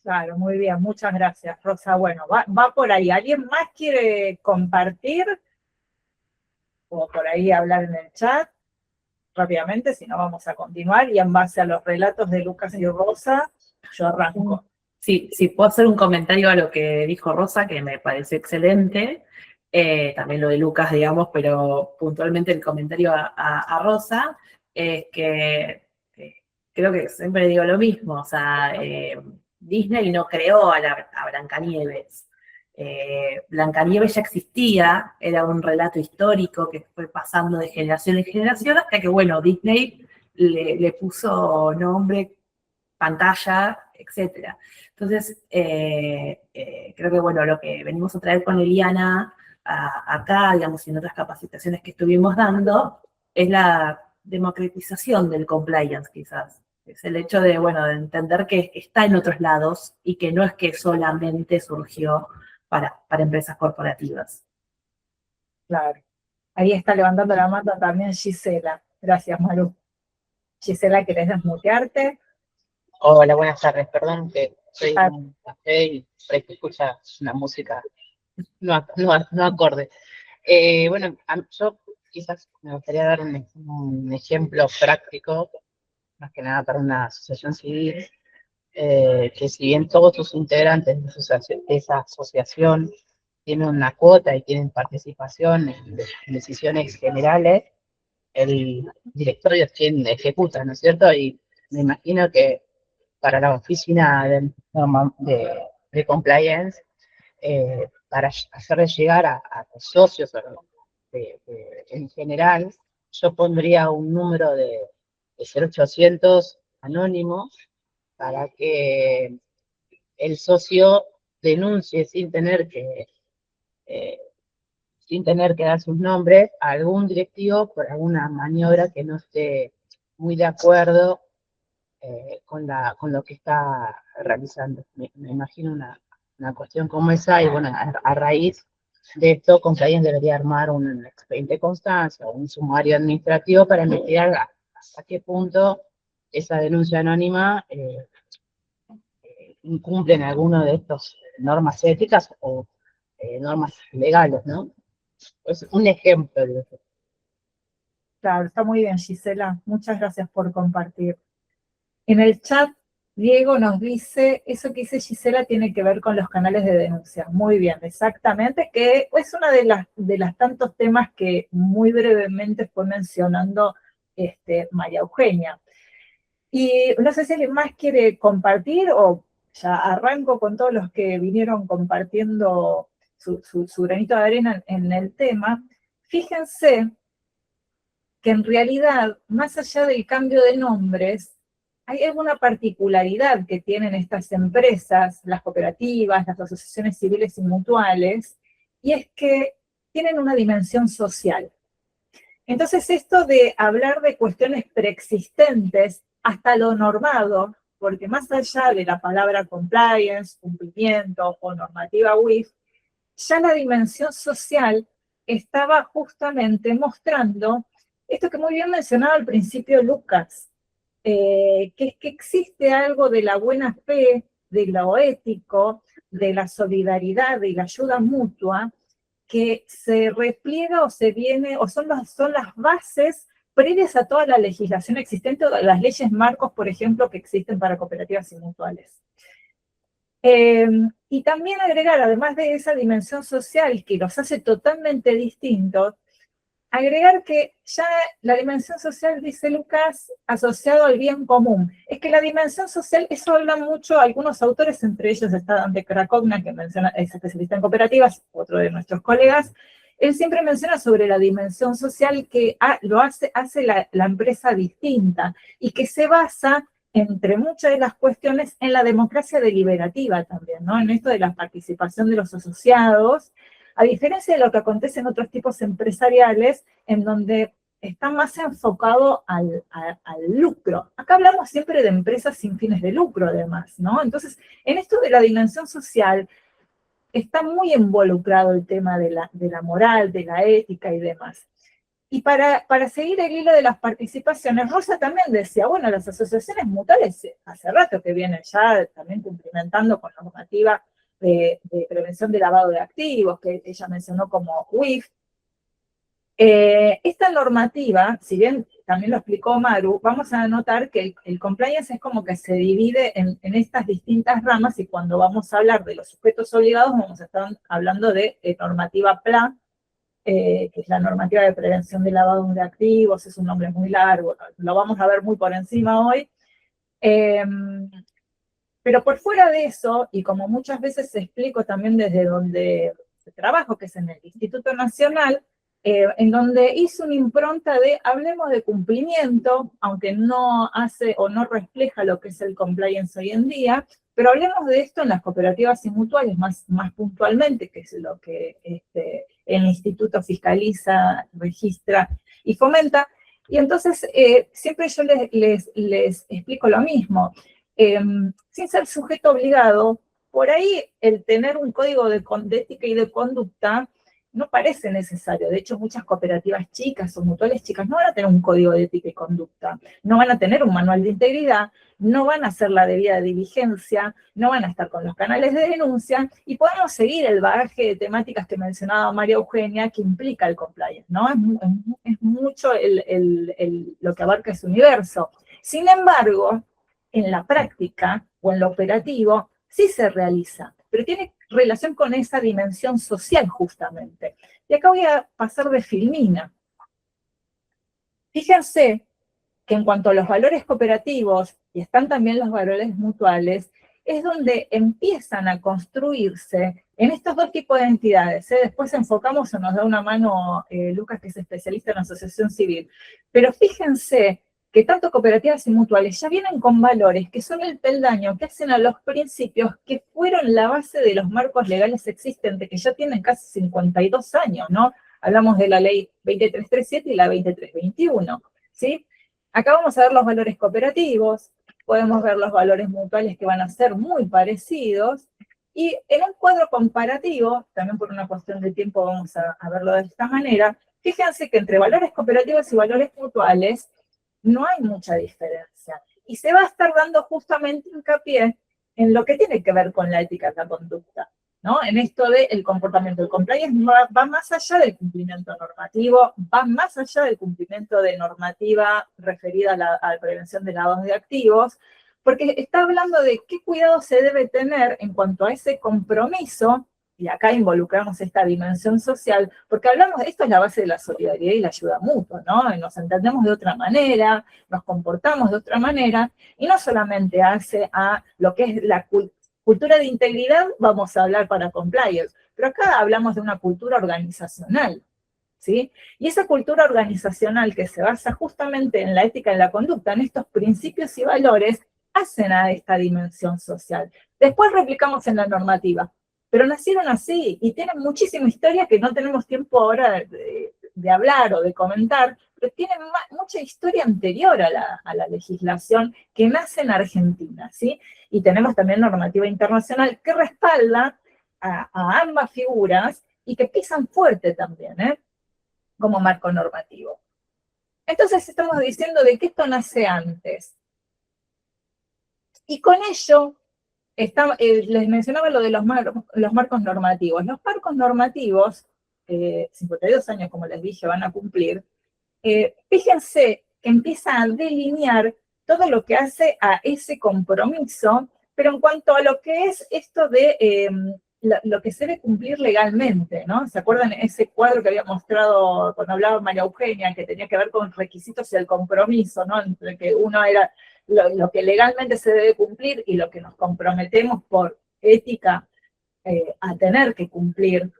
Speaker 2: Claro, muy bien, muchas gracias, Rosa. Bueno, va por ahí. ¿Alguien más quiere compartir? O por ahí hablar en el chat rápidamente, si no vamos a continuar. Y en base a los relatos de Lucas y Rosa, yo arranco.
Speaker 3: Sí, puedo hacer un comentario a lo que dijo Rosa, que me pareció excelente. También lo de Lucas, digamos, pero puntualmente el comentario a Rosa es que creo que siempre digo lo mismo. O sea, Disney no creó a Blancanieves. Blancanieves ya existía, era un relato histórico que fue pasando de generación en generación hasta que, bueno, Disney le puso nombre, pantalla, etcétera. Entonces, creo que, bueno, lo que venimos a traer con Eliana acá, digamos, y en otras capacitaciones que estuvimos dando, es la democratización del compliance, quizás. Es el hecho de, bueno, de entender que está en otros lados y que no es que solamente surgió para empresas corporativas.
Speaker 2: Claro. Ahí está levantando la mano también Gisela. Gracias, Maru. Gisela, ¿querés desmutearte?
Speaker 5: Hola, buenas tardes. Perdón que soy en un café y por ahí se escucha una música no acorde. Bueno, yo quizás me gustaría dar un ejemplo práctico, más que nada para una asociación civil, que si bien todos sus integrantes de esa asociación tienen una cuota y tienen participación en decisiones generales, el directorio ejecuta, ¿no es cierto? Y me imagino que para la oficina de compliance, para hacerle llegar a los socios en general, yo pondría un número de 0800 anónimo para que el socio denuncie sin tener que dar sus nombres a algún directivo por alguna maniobra que no esté muy de acuerdo con lo que está realizando. Me imagino una cuestión como esa, y bueno, a raíz de esto, Compliance debería armar un expediente de constancia o un sumario administrativo para investigar hasta qué punto esa denuncia anónima incumple en alguna de estas normas éticas o normas legales, ¿no? Es un ejemplo de eso.
Speaker 2: Claro, está muy bien, Gisela. Muchas gracias por compartir. En el chat, Diego nos dice, eso que dice Gisela tiene que ver con los canales de denuncia. Muy bien, exactamente, que es una de las tantos temas que muy brevemente fue mencionando María Eugenia. Y no sé si alguien más quiere compartir, o ya arranco con todos los que vinieron compartiendo su granito de arena en el tema. Fíjense que en realidad, más allá del cambio de nombres, hay alguna particularidad que tienen estas empresas, las cooperativas, las asociaciones civiles y mutuales, y es que tienen una dimensión social. Entonces, esto de hablar de cuestiones preexistentes hasta lo normado, porque más allá de la palabra compliance, cumplimiento o normativa WIF, ya la dimensión social estaba justamente mostrando esto que muy bien mencionaba al principio Lucas, que es que existe algo de la buena fe, de lo ético, de la solidaridad y la ayuda mutua, que se repliega o se viene, o son las bases previas a toda la legislación existente, o las leyes marcos, por ejemplo, que existen para cooperativas y mutuales. Y también agregar, además de esa dimensión social que los hace totalmente distintos, agregar que ya la dimensión social, dice Lucas, asociado al bien común. Es que la dimensión social, eso habla mucho algunos autores, entre ellos está Dante Cracogna, que menciona, es especialista en cooperativas, otro de nuestros colegas. Él siempre menciona sobre la dimensión social que lo hace la empresa distinta y que se basa entre muchas de las cuestiones, en la democracia deliberativa también, ¿no? En esto de la participación de los asociados, a diferencia de lo que acontece en otros tipos empresariales, en donde está más enfocado al lucro. Acá hablamos siempre de empresas sin fines de lucro, además, ¿no? Entonces, en esto de la dimensión social, está muy involucrado el tema de la moral, de la ética y demás. Y para seguir el hilo de las participaciones, Rosa también decía, bueno, las asociaciones mutuales hace rato que vienen ya también cumplimentando con la normativa de prevención de lavado de activos, que ella mencionó como WIF. Esta normativa, si bien también lo explicó Maru, vamos a notar que el compliance es como que se divide en estas distintas ramas, y cuando vamos a hablar de los sujetos obligados vamos a estar hablando de normativa PLA, que es la normativa de prevención de lavado de activos, es un nombre muy largo, lo vamos a ver muy por encima hoy. Pero por fuera de eso, y como muchas veces explico también desde donde trabajo, que es en el Instituto Nacional, en donde hice una impronta de hablemos de cumplimiento, aunque no hace o no refleja lo que es el compliance hoy en día, pero hablemos de esto en las cooperativas y mutuales más puntualmente, que es lo que el instituto fiscaliza, registra y fomenta. Y entonces siempre yo les explico lo mismo. Sin ser sujeto obligado, por ahí el tener un código de ética y de conducta no parece necesario. De hecho, muchas cooperativas chicas o mutuales chicas no van a tener un código de ética y conducta, no van a tener un manual de integridad, no van a hacer la debida diligencia, no van a estar con los canales de denuncia, y podemos seguir el bagaje de temáticas que mencionaba María Eugenia, que implica el compliance, ¿no? Es mucho lo que abarca ese universo. Sin embargo, en la práctica o en lo operativo sí se realiza, pero tiene relación con esa dimensión social justamente. Y acá voy a pasar de filmina. Fíjense que en cuanto a los valores cooperativos, y están también los valores mutuales, es donde empiezan a construirse en estos dos tipos de entidades. Después enfocamos o nos da una mano Lucas, que es especialista en asociación civil. Pero fíjense que tanto cooperativas y mutuales ya vienen con valores que son el peldaño que hacen a los principios que fueron la base de los marcos legales existentes, que ya tienen casi 52 años, ¿no? Hablamos de la ley 2337 y la 2321, ¿sí? Acá vamos a ver los valores cooperativos, podemos ver los valores mutuales que van a ser muy parecidos, y en un cuadro comparativo, también por una cuestión de tiempo vamos a verlo de esta manera, fíjense que entre valores cooperativos y valores mutuales no hay mucha diferencia. Y se va a estar dando justamente hincapié en lo que tiene que ver con la ética de la conducta, ¿no? En esto del comportamiento. El compliance va más allá del cumplimiento normativo, va más allá del cumplimiento de normativa referida a la prevención de lavado de activos, porque está hablando de qué cuidado se debe tener en cuanto a ese compromiso, y acá involucramos esta dimensión social, porque hablamos de esto, es la base de la solidaridad y la ayuda mutua, ¿no? Nos entendemos de otra manera, nos comportamos de otra manera, y no solamente hace a lo que es la cultura de integridad, vamos a hablar para compliance, pero acá hablamos de una cultura organizacional, ¿sí? Y esa cultura organizacional que se basa justamente en la ética y la conducta, en estos principios y valores, hacen a esta dimensión social. Después replicamos en la normativa, pero nacieron así y tienen muchísima historia que no tenemos tiempo ahora de hablar o de comentar, pero tienen mucha historia anterior a la legislación que nace en Argentina, ¿sí? Y tenemos también normativa internacional que respalda a ambas figuras y que pisan fuerte también, como marco normativo. Entonces estamos diciendo de que esto nace antes. Y con ello, les mencionaba lo de los marcos normativos. Los marcos normativos, 52 años, como les dije, van a cumplir. Fíjense que empieza a delinear todo lo que hace a ese compromiso, pero en cuanto a lo que es esto de lo que se debe cumplir legalmente, ¿no? ¿Se acuerdan ese cuadro que había mostrado cuando hablaba María Eugenia, que tenía que ver con requisitos y el compromiso, ¿no? Entre que uno era lo que legalmente se debe cumplir y lo que nos comprometemos por ética a tener que cumplir,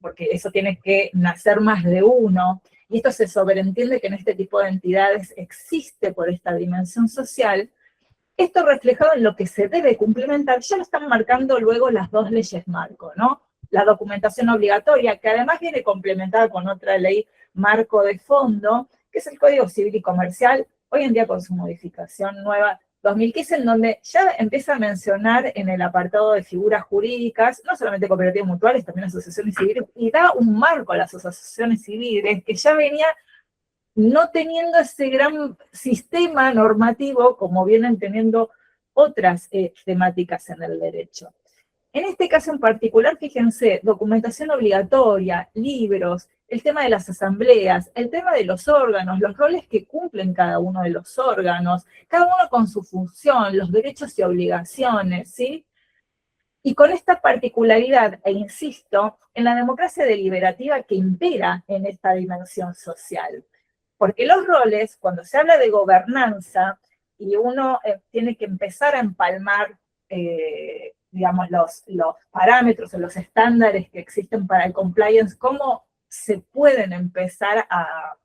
Speaker 2: porque eso tiene que nacer más de uno, y esto se sobreentiende que en este tipo de entidades existe por esta dimensión social, esto reflejado en lo que se debe cumplimentar, ya lo están marcando luego las dos leyes marco, ¿no? La documentación obligatoria, que además viene complementada con otra ley marco de fondo, que es el Código Civil y Comercial, hoy en día con su modificación nueva 2015, en donde ya empieza a mencionar en el apartado de figuras jurídicas, no solamente cooperativas mutuales, también asociaciones civiles, y da un marco a las asociaciones civiles que ya venía no teniendo ese gran sistema normativo como vienen teniendo otras temáticas en el derecho. En este caso en particular, fíjense, documentación obligatoria, libros, el tema de las asambleas, el tema de los órganos, los roles que cumplen cada uno de los órganos, cada uno con su función, los derechos y obligaciones, ¿sí? Y con esta particularidad, e insisto, en la democracia deliberativa que impera en esta dimensión social. Porque los roles, cuando se habla de gobernanza, y uno tiene que empezar a empalmar, digamos, los parámetros o los estándares que existen para el compliance, cómo se pueden empezar a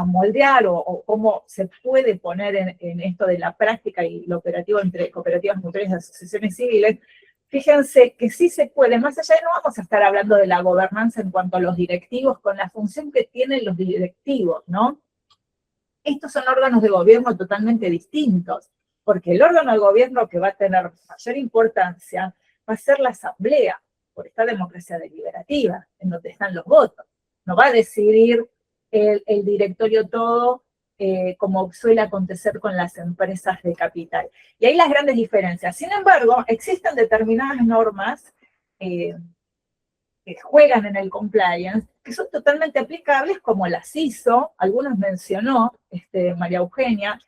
Speaker 2: moldear o cómo se puede poner en esto de la práctica y lo operativo entre cooperativas mutuales y asociaciones civiles, fíjense que sí se puede, más allá de no vamos a estar hablando de la gobernanza en cuanto a los directivos, con la función que tienen los directivos, ¿no? Estos son órganos de gobierno totalmente distintos, porque el órgano de gobierno que va a tener mayor importancia va a ser la asamblea, por esta democracia deliberativa, en donde están los votos. No va a decidir el directorio todo, como suele acontecer con las empresas de capital. Y ahí las grandes diferencias. Sin embargo, existen determinadas normas que juegan en el compliance, que son totalmente aplicables, como las ISO, algunas mencionó María Eugenia,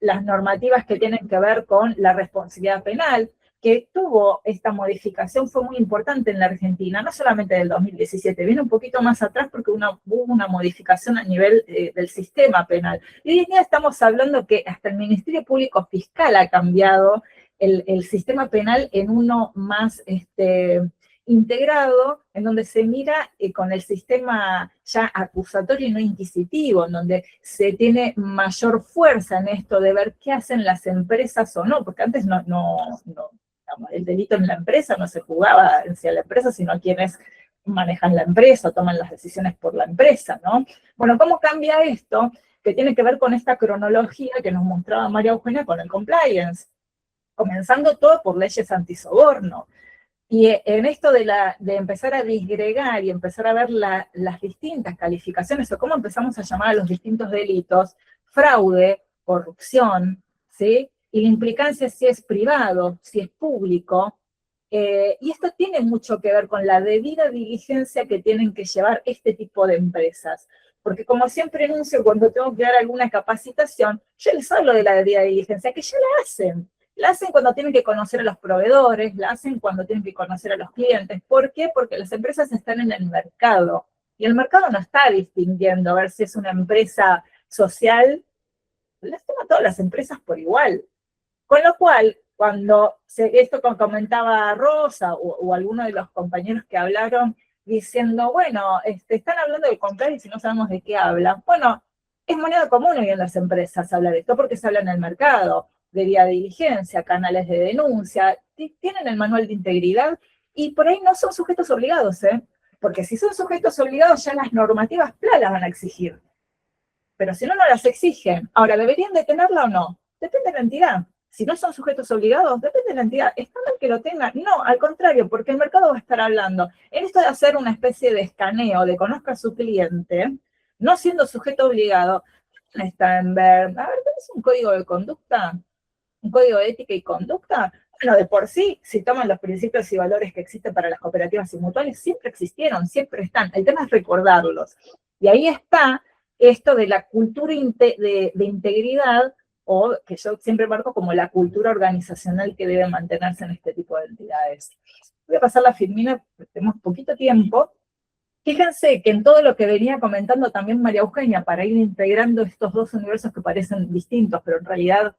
Speaker 2: las normativas que tienen que ver con la responsabilidad penal, que tuvo esta modificación, fue muy importante en la Argentina, no solamente del 2017, viene un poquito más atrás porque hubo una modificación a nivel del sistema penal. Y hoy en día estamos hablando que hasta el Ministerio Público Fiscal ha cambiado el sistema penal en uno más integrado, en donde se mira con el sistema ya acusatorio y no inquisitivo, en donde se tiene mayor fuerza en esto de ver qué hacen las empresas o no, porque antes digamos, el delito en la empresa no se jugaba hacia la empresa, sino a quienes manejan la empresa, toman las decisiones por la empresa, ¿no? Bueno, ¿cómo cambia esto? Que tiene que ver con esta cronología que nos mostraba María Eugenia con el compliance, comenzando todo por leyes antisoborno. Y en esto de empezar a disgregar y empezar a ver las distintas calificaciones, o cómo empezamos a llamar a los distintos delitos, fraude, corrupción, ¿sí? Y la implicancia si es privado, si es público, y esto tiene mucho que ver con la debida diligencia que tienen que llevar este tipo de empresas. Porque como siempre enuncio, cuando tengo que dar alguna capacitación, yo les hablo de la debida diligencia, que ya la hacen. La hacen cuando tienen que conocer a los proveedores, la hacen cuando tienen que conocer a los clientes. ¿Por qué? Porque las empresas están en el mercado. Y el mercado no está distinguiendo a ver si es una empresa social. Las toma todas las empresas por igual. Con lo cual, cuando esto comentaba Rosa o alguno de los compañeros que hablaron, diciendo, bueno, están hablando de comprar y si no sabemos de qué hablan. Bueno, es moneda común hoy en las empresas hablar de esto porque se habla en el mercado. Debida diligencia, canales de denuncia, tienen el manual de integridad y por ahí no son sujetos obligados, porque si son sujetos obligados ya las normativas las van a exigir, pero si no, no las exigen. Ahora, ¿deberían de tenerla o no? Depende de la entidad. Si no son sujetos obligados, depende de la entidad. ¿Está mal que lo tengan? No, al contrario, porque el mercado va a estar hablando. En esto de hacer una especie de escaneo, de conozca a su cliente, no siendo sujeto obligado, está en ver, a ver, ¿tenés un código de conducta? Un código de ética y conducta, bueno, de por sí, si toman los principios y valores que existen para las cooperativas y mutuales, siempre existieron, siempre están. El tema es recordarlos. Y ahí está esto de la cultura de integridad, o que yo siempre marco como la cultura organizacional que debe mantenerse en este tipo de entidades. Voy a pasar la Filmina, tenemos poquito tiempo. Fíjense que en todo lo que venía comentando también María Eugenia, para ir integrando estos dos universos que parecen distintos, pero en realidad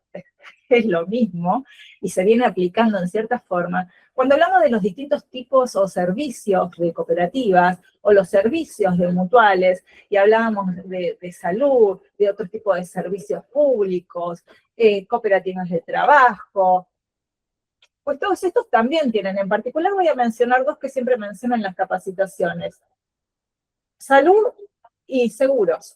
Speaker 2: es lo mismo, y se viene aplicando en cierta forma, Cuando hablamos de los distintos tipos o servicios de cooperativas, o los servicios de mutuales, y hablábamos de salud, de otro tipo de servicios públicos, cooperativas de trabajo, pues todos estos también tienen. En particular voy a mencionar dos que siempre menciono en las capacitaciones: salud y seguros.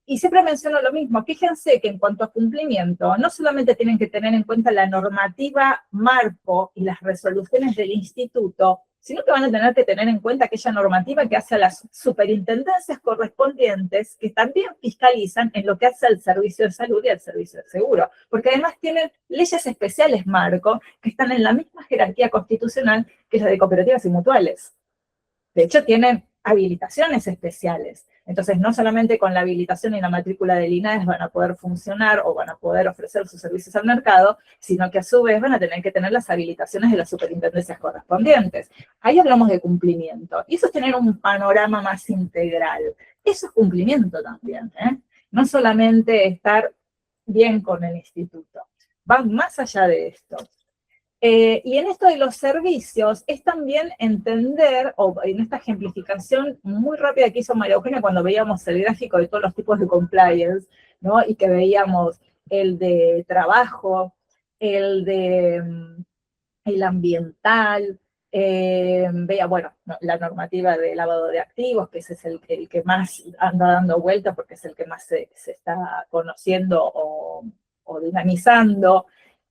Speaker 2: Y siempre menciono lo mismo. Fíjense que en cuanto a cumplimiento, no solamente tienen que tener en cuenta la normativa marco y las resoluciones del instituto, sino que van a tener que tener en cuenta aquella normativa que hace a las superintendencias correspondientes, que también fiscalizan en lo que hace al servicio de salud y al servicio de seguro. Porque además tienen leyes especiales marco que están en la misma jerarquía constitucional que la de cooperativas y mutuales. De hecho, tienen habilitaciones especiales. Entonces, no solamente con la habilitación y la matrícula del INAES van a poder funcionar o van a poder ofrecer sus servicios al mercado, sino que a su vez van a tener que tener las habilitaciones de las superintendencias correspondientes. Ahí hablamos de cumplimiento. Y eso es tener un panorama más integral. Eso es cumplimiento también, ¿eh? No solamente estar bien con el instituto. Van más allá de esto. Y en esto de los servicios es también entender, o en esta ejemplificación muy rápida que hizo María Eugenia cuando veíamos el gráfico de todos los tipos de compliance, ¿no? Y que veíamos el de trabajo, el ambiental, veía, bueno, la normativa de lavado de activos, que ese es el que más anda dando vuelta porque es el que más se está conociendo o dinamizando.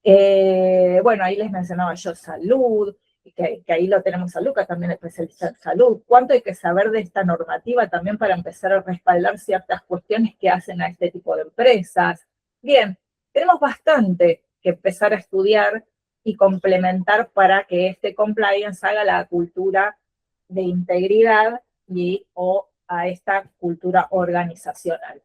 Speaker 2: Bueno, ahí les mencionaba yo salud, que ahí lo tenemos a Lucas, también especialista en salud. ¿Cuánto hay que saber de esta normativa también para empezar a respaldar ciertas cuestiones que hacen a este tipo de empresas? Bien, tenemos bastante que empezar a estudiar y complementar para que este compliance haga la cultura de integridad o a esta cultura organizacional.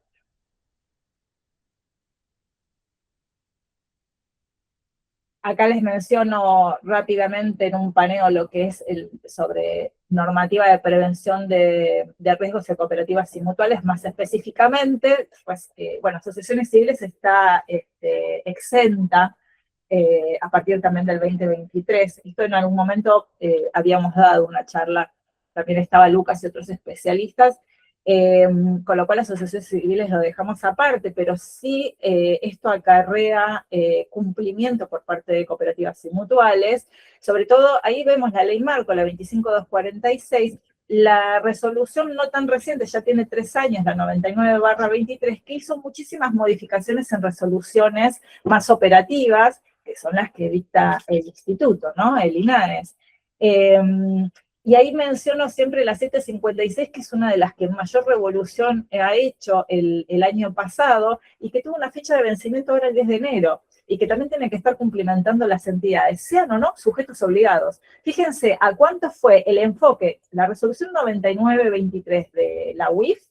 Speaker 2: Acá les menciono rápidamente en un paneo lo que es sobre normativa de prevención de riesgos de cooperativas y mutuales, más específicamente, pues, bueno, asociaciones civiles está exenta a partir también del 2023. Esto en algún momento habíamos dado una charla, también estaba Lucas y otros especialistas, con lo cual las asociaciones civiles lo dejamos aparte, pero sí esto acarrea cumplimiento por parte de cooperativas y mutuales. Sobre todo, ahí vemos la ley marco, la 25246, la resolución no tan reciente, ya tiene 3 años, la 99/23, que hizo muchísimas modificaciones en resoluciones más operativas, que son las que dicta el instituto, ¿no? El INAES. Y ahí menciono siempre la 756, que es una de las que mayor revolución ha hecho el año pasado, y que tuvo una fecha de vencimiento ahora el 10 de enero, y que también tiene que estar cumplimentando las entidades, sean o no sujetos obligados. Fíjense a cuánto fue el enfoque, la resolución 99/23 de la UIF,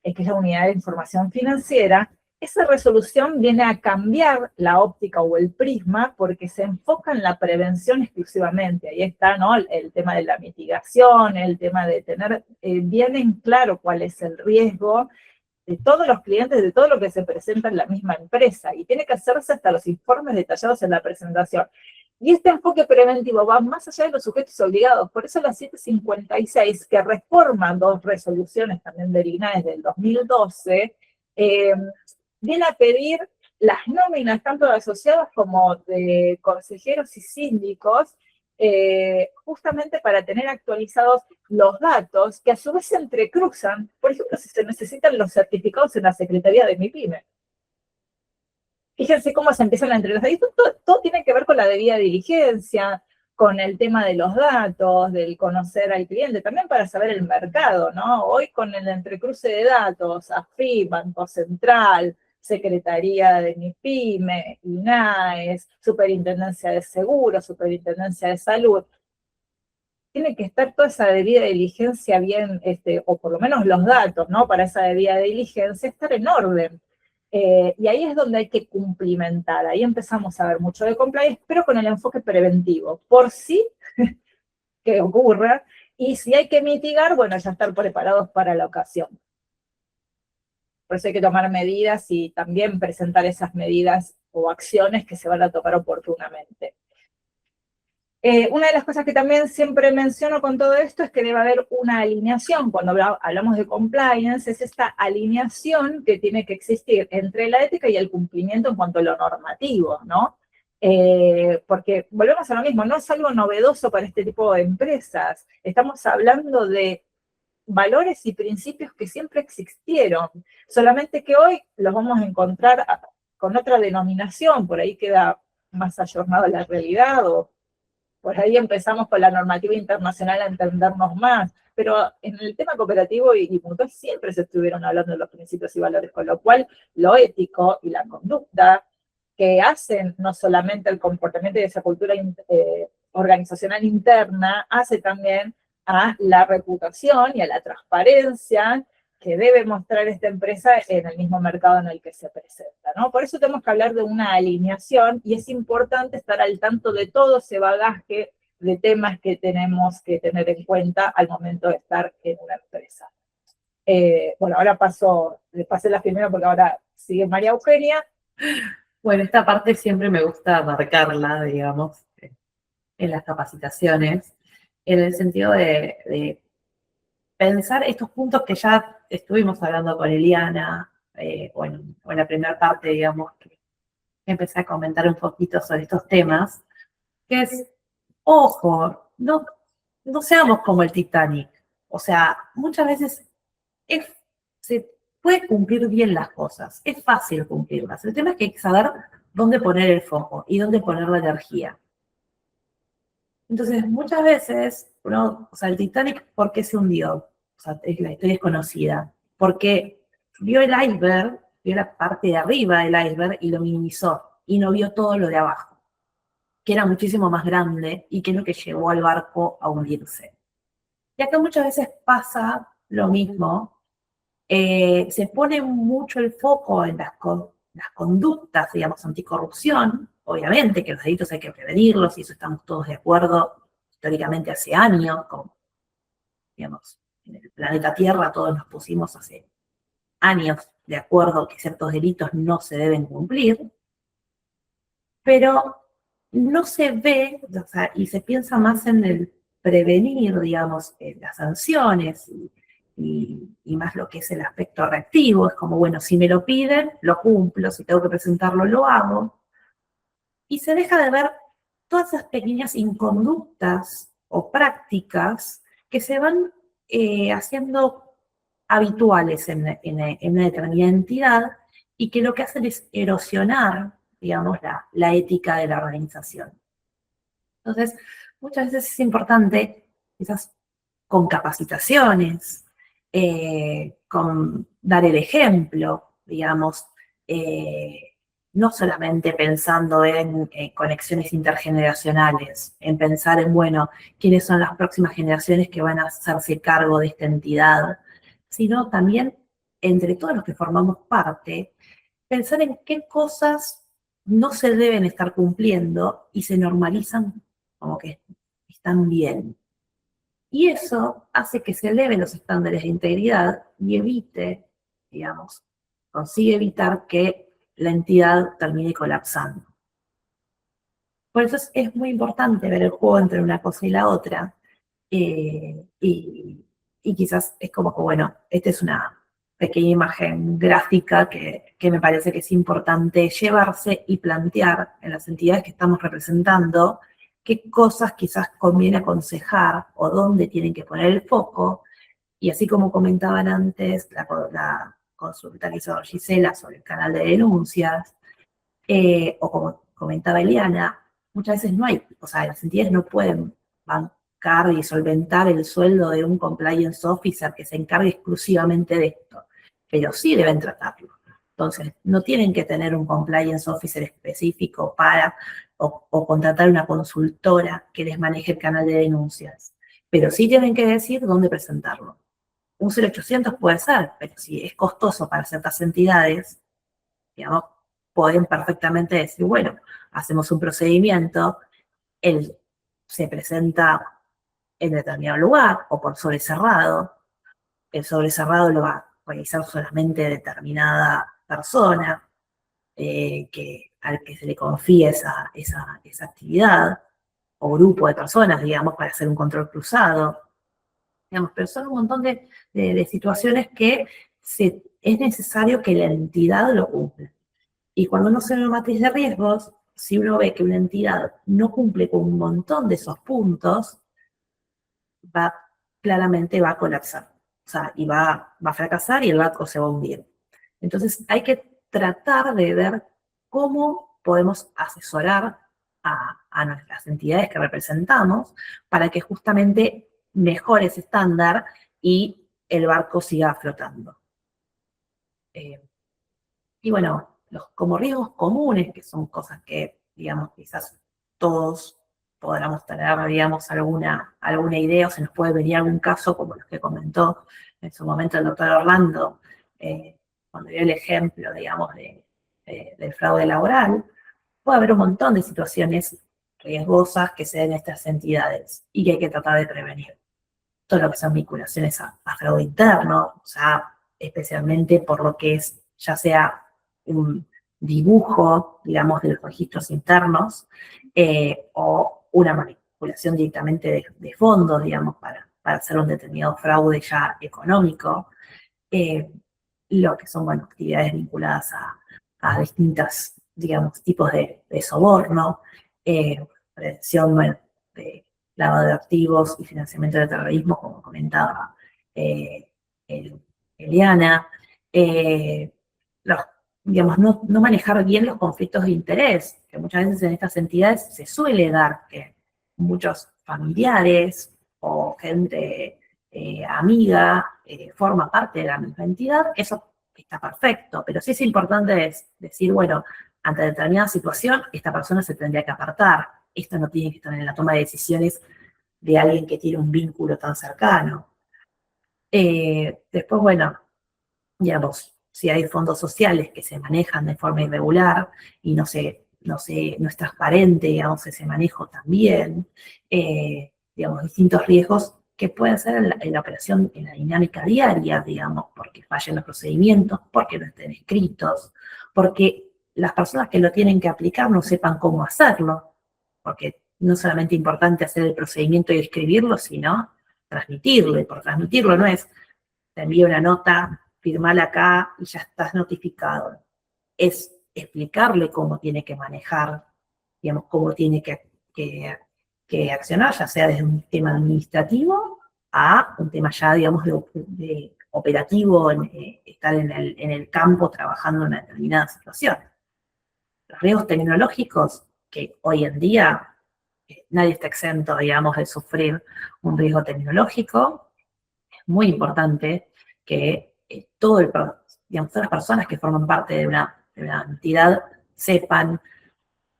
Speaker 2: que es la Unidad de Información Financiera. Esa resolución viene a cambiar la óptica o el prisma porque se enfoca en la prevención exclusivamente. Ahí está, ¿no?, el tema de la mitigación, el tema de tener bien en claro cuál es el riesgo de todos los clientes, de todo lo que se presenta en la misma empresa. Y tiene que hacerse hasta los informes detallados en la presentación. Y este enfoque preventivo va más allá de los sujetos obligados. Por eso la 756, que reforma 2 resoluciones también del INAES del 2012, viene a pedir las nóminas tanto de asociados como de consejeros y síndicos, justamente para tener actualizados los datos que a su vez se entrecruzan. Por ejemplo, si se necesitan los certificados en la Secretaría de MIPYME. Fíjense cómo se empiezan a entrelazar. Y todo tiene que ver con la debida diligencia, con el tema de los datos, del conocer al cliente, también para saber el mercado, ¿no? Hoy con el entrecruce de datos, AFIP, Banco Central, Secretaría de MIPYME, INAES, Superintendencia de Seguros, Superintendencia de Salud, tiene que estar toda esa debida diligencia bien, o por lo menos los datos, ¿no?, para esa debida diligencia, estar en orden. Y ahí es donde hay que cumplimentar. Ahí empezamos a ver mucho de compliance, pero con el enfoque preventivo, por sí que ocurra, y si hay que mitigar, bueno, ya estar preparados para la ocasión. Por eso hay que tomar medidas y también presentar esas medidas o acciones que se van a tomar oportunamente. Una de las cosas que también siempre menciono con todo esto es que debe haber una alineación. Cuando hablamos de compliance, es esta alineación que tiene que existir entre la ética y el cumplimiento en cuanto a lo normativo, ¿no? Porque volvemos a lo mismo, no es algo novedoso para este tipo de empresas. Estamos hablando de valores y principios que siempre existieron, solamente que hoy los vamos a encontrar con otra denominación, por ahí queda más ayornado a la realidad, o por ahí empezamos con la normativa internacional a entendernos más, pero en el tema cooperativo y mutual siempre se estuvieron hablando de los principios y valores, con lo cual lo ético y la conducta que hacen no solamente el comportamiento y esa cultura organizacional interna, hace también a la reputación y a la transparencia que debe mostrar esta empresa en el mismo mercado en el que se presenta, ¿no? Por eso tenemos que hablar de una alineación y es importante estar al tanto de todo ese bagaje de temas que tenemos que tener en cuenta al momento de estar en una empresa. Bueno, ahora pasé la primera porque ahora sigue María Eugenia.
Speaker 3: Bueno, esta parte siempre me gusta marcarla, digamos, en las capacitaciones, en el sentido de pensar estos puntos que ya estuvimos hablando con Eliana, o en la primera parte, digamos, que empecé a comentar un poquito sobre estos temas, que es, ojo, no seamos como el Titanic. O sea, muchas veces se puede cumplir bien las cosas, es fácil cumplirlas. El tema es que hay que saber dónde poner el foco y dónde poner la energía. Entonces, muchas veces, o sea, el Titanic, ¿por qué se hundió? O sea, la historia es conocida. Porque vio el iceberg, vio la parte de arriba del iceberg y lo minimizó. Y no vio todo lo de abajo, que era muchísimo más grande y que es lo que llevó al barco a hundirse. Y acá muchas veces pasa lo mismo. Se pone mucho el foco en las conductas, digamos, anticorrupción. Obviamente que los delitos hay que prevenirlos y eso estamos todos de acuerdo históricamente hace años, como, digamos, en el planeta Tierra todos nos pusimos hace años de acuerdo que ciertos delitos no se deben cumplir, pero no se ve, o sea, y se piensa más en el prevenir, digamos, las sanciones y más lo que es el aspecto reactivo. Es como, bueno, si me lo piden, lo cumplo, si tengo que presentarlo, lo hago. Y se deja de ver todas esas pequeñas inconductas o prácticas que se van haciendo habituales en una determinada entidad y que lo que hacen es erosionar, digamos, la ética de la organización. Entonces, muchas veces es importante, quizás con capacitaciones, con dar el ejemplo, digamos, no solamente pensando en conexiones intergeneracionales, en pensar en, bueno, quiénes son las próximas generaciones que van a hacerse cargo de esta entidad, sino también entre todos los que formamos parte, pensar en qué cosas no se deben estar cumpliendo y se normalizan como que están bien. Y eso hace que se eleven los estándares de integridad y evite, digamos, consigue evitar que la entidad termine colapsando. Por eso es muy importante ver el juego entre una cosa y la otra. Y quizás es como que, bueno, esta es una pequeña imagen gráfica que me parece que es importante llevarse y plantear en las entidades que estamos representando qué cosas quizás conviene aconsejar o dónde tienen que poner el foco. Y así como comentaban antes, la consulta que hizo Gisela sobre el canal de denuncias, o como comentaba Eliana, muchas veces no hay, o sea, las entidades no pueden bancar y solventar el sueldo de un compliance officer que se encargue exclusivamente de esto, pero sí deben tratarlo. Entonces, no tienen que tener un compliance officer específico para, o contratar una consultora que les maneje el canal de denuncias, pero sí tienen que decir dónde presentarlo. Un 0800 puede ser, pero si es costoso para ciertas entidades, digamos, pueden perfectamente decir, bueno, hacemos un procedimiento, él se presenta en determinado lugar o por sobrecerrado, el sobrecerrado lo va a realizar solamente determinada persona al que se le confíe esa actividad. o grupo de personas, digamos, para hacer un control cruzado, digamos, pero son un montón de situaciones que es necesario que la entidad lo cumpla. Y cuando uno hace una matriz de riesgos, si uno ve que una entidad no cumple con un montón de esos puntos, claramente va a colapsar. O sea, y va a fracasar y el barco se va a hundir. Entonces hay que tratar de ver cómo podemos asesorar a nuestras entidades que representamos para que justamente mejore ese estándar y el barco siga flotando. Y bueno, como riesgos comunes, que son cosas que, digamos, quizás todos podamos tener, digamos, alguna idea, o se nos puede venir algún caso, como los que comentó en su momento el doctor Orlando, cuando dio el ejemplo, digamos, del fraude laboral. Puede haber un montón de situaciones riesgosas que se den en estas entidades y que hay que tratar de prevenir. Todo lo que son vinculaciones a fraude interno, o sea, especialmente por lo que es, ya sea un dibujo, digamos, de los registros internos, o una manipulación directamente de fondos, digamos, para hacer un determinado fraude ya económico, lo que son, bueno, actividades vinculadas a distintas, digamos, tipos de soborno, prevención, bueno, de lavado de activos y financiamiento de terrorismo, como comentaba Eliana, digamos, no manejar bien los conflictos de interés, que muchas veces en estas entidades se suele dar que muchos familiares o gente amiga forma parte de la misma entidad. Eso está perfecto, pero sí es importante decir, bueno, ante determinada situación, esta persona se tendría que apartar. Esto no tiene que estar en la toma de decisiones de alguien que tiene un vínculo tan cercano. Después, bueno, digamos, si hay fondos sociales que se manejan de forma irregular y no es transparente, digamos, ese manejo también, digamos, distintos riesgos que pueden ser en la operación, en la dinámica diaria, digamos, porque fallen los procedimientos, porque no estén escritos, porque las personas que lo tienen que aplicar no sepan cómo hacerlo, porque no es solamente importante hacer el procedimiento y escribirlo, sino transmitirlo, y por transmitirlo no es, te envío una nota, firmala acá y ya estás notificado. Es explicarle cómo tiene que manejar, digamos, cómo tiene que accionar, ya sea desde un tema administrativo a un tema ya, digamos, de operativo, estar en el campo trabajando en una determinada situación. Los riesgos tecnológicos, que hoy en día nadie está exento, digamos, de sufrir un riesgo tecnológico, es muy importante que todas las personas que forman parte de una entidad sepan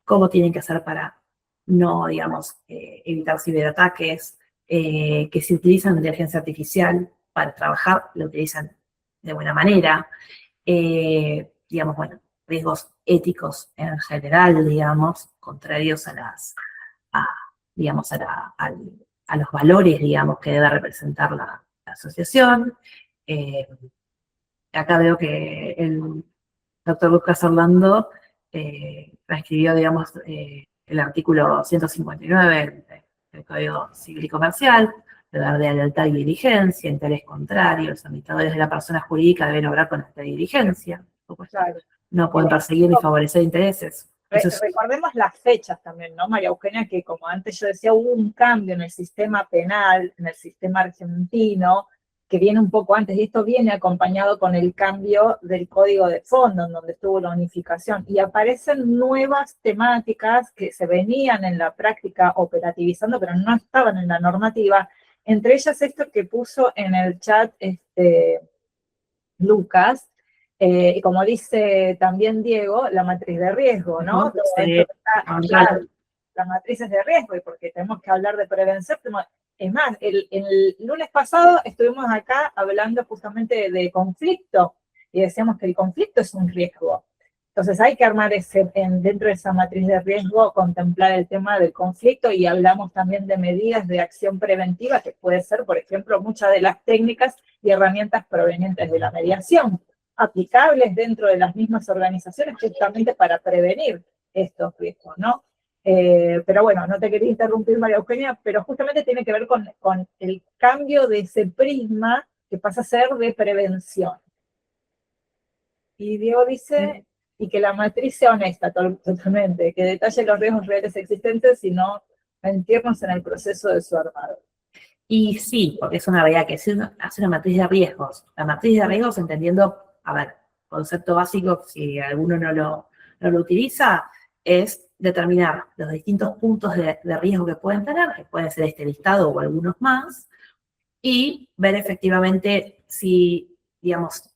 Speaker 3: cómo tienen que hacer para no, digamos, evitar ciberataques, que si utilizan inteligencia artificial para trabajar, lo utilizan de buena manera, digamos, bueno, riesgos éticos en general, digamos, contrarios digamos, a los valores, digamos, que debe representar la asociación. Acá veo que el doctor Lucas Orlando transcribió, digamos, el artículo 159 del Código Civil y Comercial, de dar de lealtad y diligencia, interés contrario, los administradores de la persona jurídica deben obrar con esta diligencia.
Speaker 2: Claro.
Speaker 3: No pueden perseguir ni favorecer intereses.
Speaker 2: Recordemos las fechas también, ¿no, María Eugenia? Que como antes yo decía, hubo un cambio en el sistema penal, en el sistema argentino, que viene un poco antes, y esto viene acompañado con el cambio del código de fondo, en donde estuvo la unificación, y aparecen nuevas temáticas que se venían en la práctica operativizando, pero no estaban en la normativa, entre ellas esto que puso en el chat Lucas, y como dice también Diego, la matriz de riesgo, ¿no?
Speaker 3: Sí,
Speaker 2: claro, las matrices de riesgo, y porque tenemos que hablar de prevención. Es más, el lunes pasado estuvimos acá hablando justamente de conflicto, y decíamos que el conflicto es un riesgo. Entonces hay que armar dentro de esa matriz de riesgo, contemplar el tema del conflicto, y hablamos también de medidas de acción preventiva, que puede ser, por ejemplo, muchas de las técnicas y herramientas provenientes de la mediación, aplicables dentro de las mismas organizaciones justamente para prevenir estos riesgos, ¿no? Pero bueno, no te quería interrumpir, María Eugenia, pero justamente tiene que ver con el cambio de ese prisma que pasa a ser de prevención. Y Diego dice, y que la matriz sea honesta totalmente, que detalle los riesgos reales existentes y no mentirnos en el proceso de su armado.
Speaker 3: Y sí, porque es una realidad que hace una matriz de riesgos. La matriz de riesgos entendiendo, a ver, concepto básico, si alguno no lo utiliza, es determinar los distintos puntos de riesgo que pueden tener, que pueden ser este listado o algunos más, y ver efectivamente si, digamos,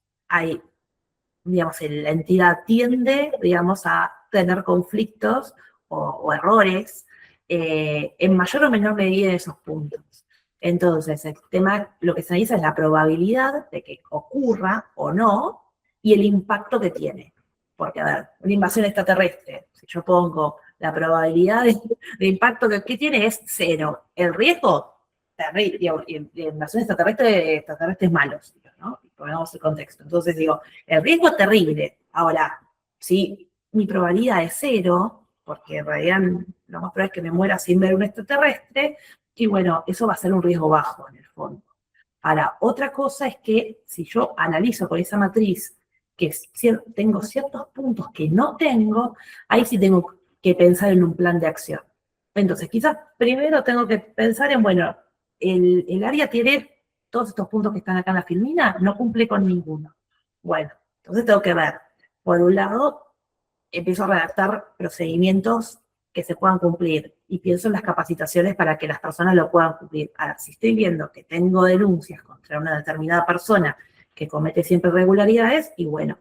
Speaker 3: la entidad tiende, digamos, a tener conflictos o errores en mayor o menor medida en esos puntos. Entonces, el tema, lo que se analiza es la probabilidad de que ocurra o no y el impacto que tiene. Porque, a ver, una invasión extraterrestre, si yo pongo la probabilidad de impacto que tiene es 0. El riesgo, terrible, y la invasión extraterrestres malos, ¿no? Ponemos el contexto. Entonces digo, el riesgo es terrible. Ahora, si mi probabilidad es 0, porque en realidad lo más probable es que me muera sin ver un extraterrestre, y bueno, eso va a ser un riesgo bajo en el fondo. Ahora, otra cosa es que si yo analizo con esa matriz que tengo ciertos puntos que no tengo, ahí sí tengo que pensar en un plan de acción. Entonces, quizás primero tengo que pensar en, bueno, el área tiene todos estos puntos que están acá en la filmina, no cumple con ninguno. Bueno, entonces tengo que ver, por un lado, empiezo a redactar procedimientos que se puedan cumplir y pienso en las capacitaciones para que las personas lo puedan cumplir. Ahora, si estoy viendo que tengo denuncias contra una determinada persona que comete siempre irregularidades, y bueno,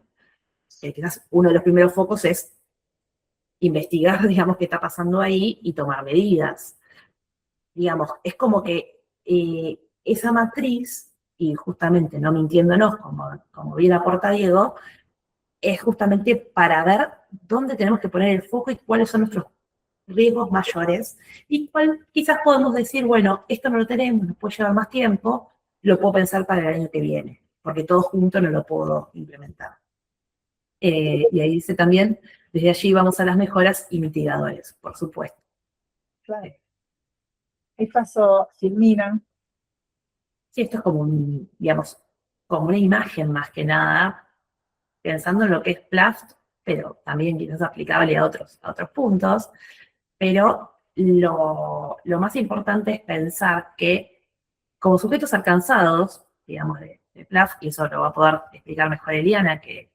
Speaker 3: quizás uno de los primeros focos es investigar, digamos, qué está pasando ahí y tomar medidas. Digamos, es como que esa matriz, y justamente no mintiéndonos, como bien aporta Diego, es justamente para ver dónde tenemos que poner el foco y cuáles son nuestros riesgos mayores, y cuál quizás podemos decir, bueno, esto no lo tenemos, nos puede llevar más tiempo, lo puedo pensar para el año que viene, porque todo junto no lo puedo implementar. Y ahí dice también, desde allí vamos a las mejoras y mitigadores, por supuesto.
Speaker 2: Claro. Ahí pasó Silmina.
Speaker 3: Sí, esto es como digamos, como una imagen más que nada, pensando en lo que es Plaft, pero también quizás aplicable a otros puntos, pero lo más importante es pensar que como sujetos alcanzados, digamos, de Plaft, y eso lo va a poder explicar mejor Eliana, que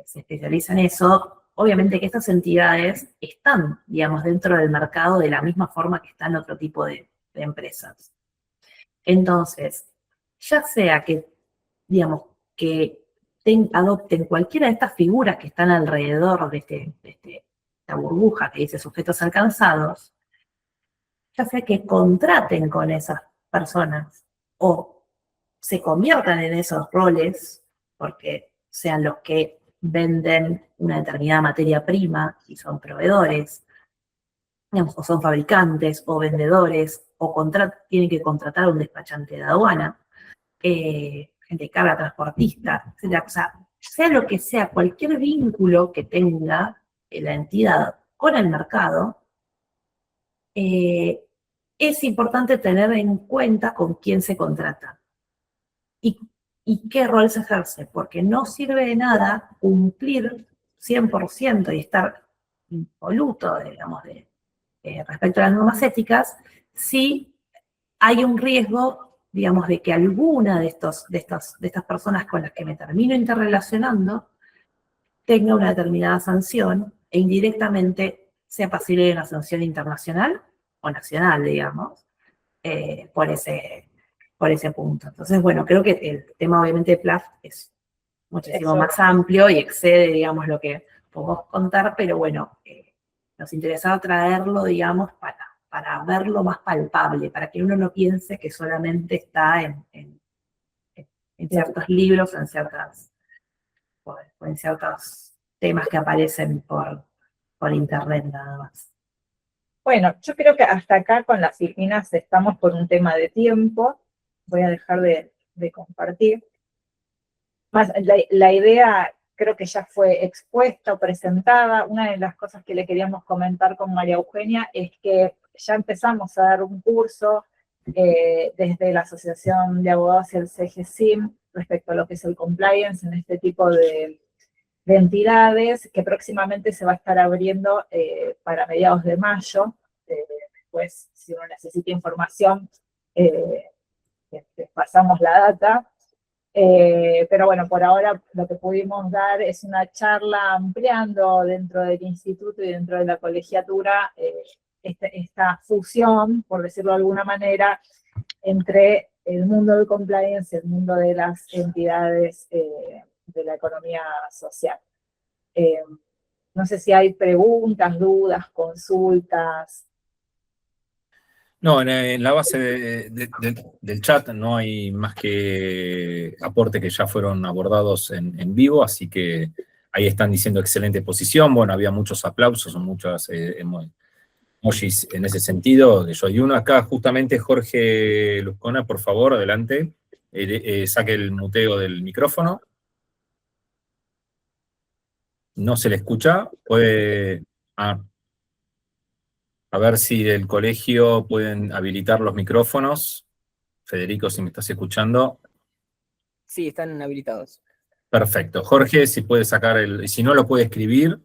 Speaker 3: se especializa en eso, obviamente que estas entidades están, digamos, dentro del mercado de la misma forma que están otro tipo de empresas. Entonces, ya sea que, digamos, que adopten cualquiera de estas figuras que están alrededor de esta burbuja que dice sujetos alcanzados, ya sea que contraten con esas personas o se conviertan en esos roles, porque sean los que venden una determinada materia prima y son proveedores, digamos, o son fabricantes o vendedores, o tienen que contratar a un despachante de aduana, gente de carga, transportista, etc. O sea lo que sea, cualquier vínculo que tenga la entidad con el mercado, es importante tener en cuenta con quién se contrata y qué rol se ejerce, porque no sirve de nada cumplir 100% y estar impoluto, digamos, respecto a las normas éticas, si hay un riesgo, digamos, de que alguna de estas personas con las que me termino interrelacionando tenga una determinada sanción e indirectamente sea pasible de una sanción internacional o nacional, digamos, por ese punto. Entonces, bueno, creo que el tema obviamente de Plaft es muchísimo más amplio y excede, digamos, lo que podemos contar, pero bueno, nos interesaba traerlo, digamos, para verlo más palpable, para que uno no piense que solamente está en ciertos libros, en ciertos temas que aparecen por internet nada más.
Speaker 2: Bueno, yo creo que hasta acá con las Silminas estamos por un tema de tiempo. Voy a dejar de compartir. Más la idea creo que ya fue expuesta o presentada. Una de las cosas que le queríamos comentar con María Eugenia es que ya empezamos a dar un curso desde la Asociación de Abogados y el CGSIM respecto a lo que es el compliance en este tipo de entidades, que próximamente se va a estar abriendo para mediados de mayo. Después, si uno necesita información, pasamos la data. Pero bueno, por ahora lo que pudimos dar es una charla ampliando dentro del instituto y dentro de la colegiatura esta fusión, por decirlo de alguna manera, entre el mundo del compliance y el mundo de las entidades de la economía social. No sé si hay preguntas, dudas, consultas.
Speaker 1: No, en la base del chat no hay más que aportes que ya fueron abordados en vivo, así que ahí están diciendo excelente exposición. Bueno, había muchos aplausos, muchas emojis en ese sentido. Yo hay uno acá, justamente Jorge Luzcona, por favor, adelante. Saque el muteo del micrófono. No se le escucha. Puede... A ver si del colegio pueden habilitar los micrófonos. Federico, si me estás escuchando.
Speaker 6: Sí, están habilitados.
Speaker 1: Perfecto. Jorge, si puede sacar si no lo puede escribir.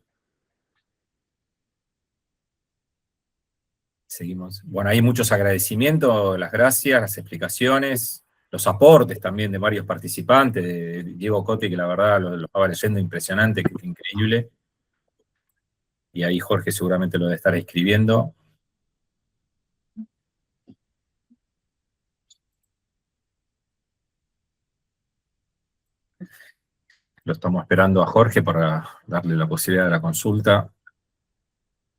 Speaker 1: Seguimos. Bueno, hay muchos agradecimientos, las gracias, las explicaciones, los aportes también de varios participantes, de Diego Cote, que la verdad lo estaba leyendo impresionante, que increíble. Y ahí Jorge seguramente lo debe estar escribiendo. Lo estamos esperando a Jorge para darle la posibilidad de la consulta.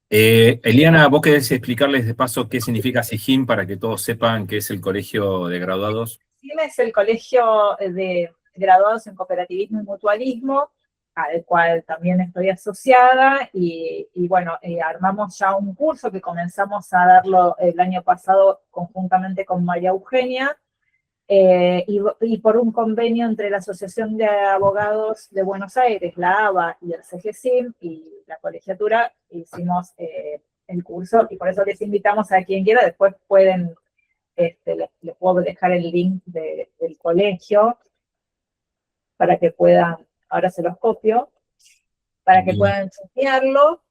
Speaker 1: Eliana, ¿vos querés explicarles de paso qué significa SIGIM para que todos sepan qué es el Colegio de Graduados?
Speaker 2: SIGIM es el Colegio de Graduados en Cooperativismo y Mutualismo, al cual también estoy asociada, y bueno, armamos ya un curso que comenzamos a darlo el año pasado conjuntamente con María Eugenia, y por un convenio entre la Asociación de Abogados de Buenos Aires, la ABA y el CGSIM y la colegiatura, hicimos el curso, y por eso les invitamos a quien quiera. Después pueden, les puedo dejar el link del colegio para que puedan, ahora se los copio, para que puedan chequearlo.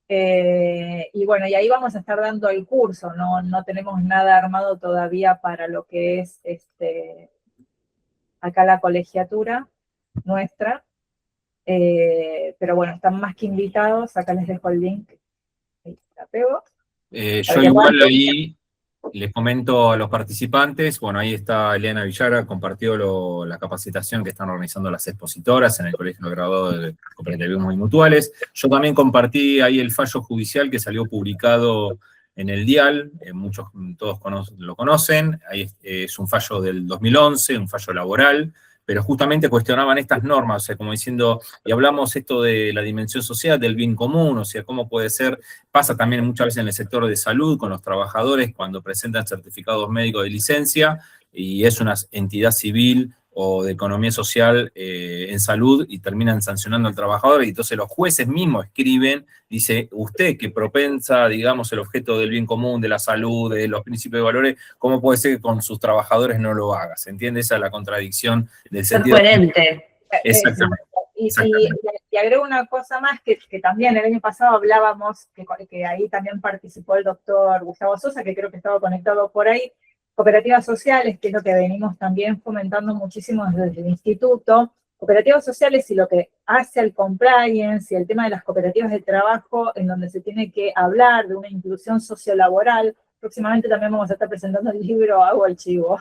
Speaker 2: Y bueno, y ahí vamos a estar dando el curso, no tenemos nada armado todavía para lo que es acá la colegiatura nuestra, pero bueno, están más que invitados. Acá les dejo el link, ahí la pego.
Speaker 1: Yo igual ahí les comento a los participantes, bueno, ahí está Eliana Villara, compartió la capacitación que están organizando las expositoras en el Colegio de Graduados de Cooperativismo y Mutuales. Yo también compartí ahí el fallo judicial que salió publicado en el Dial, todos lo conocen, ahí es un fallo del 2011, un fallo laboral, pero justamente cuestionaban estas normas, o sea, como diciendo, y hablamos esto de la dimensión social, del bien común, o sea, cómo puede ser, pasa también muchas veces en el sector de salud, con los trabajadores cuando presentan certificados médicos de licencia, y es una entidad civil o de economía social en salud, y terminan sancionando al trabajador, y entonces los jueces mismos escriben, dice, usted que propensa, digamos, el objeto del bien común, de la salud, de los principios de valores, ¿cómo puede ser que con sus trabajadores no lo haga? ¿Se entiende? Esa es la contradicción del sentido.
Speaker 3: Ser coherente.
Speaker 1: Exactamente.
Speaker 2: Y agrego una cosa más, que también el año pasado hablábamos, que ahí también participó el doctor Gustavo Sosa, que creo que estaba conectado por ahí, cooperativas sociales, que es lo que venimos también fomentando muchísimo desde el instituto. Cooperativas sociales y lo que hace al compliance y el tema de las cooperativas de trabajo, en donde se tiene que hablar de una inclusión sociolaboral. Próximamente también vamos a estar presentando el libro Hago el Chivo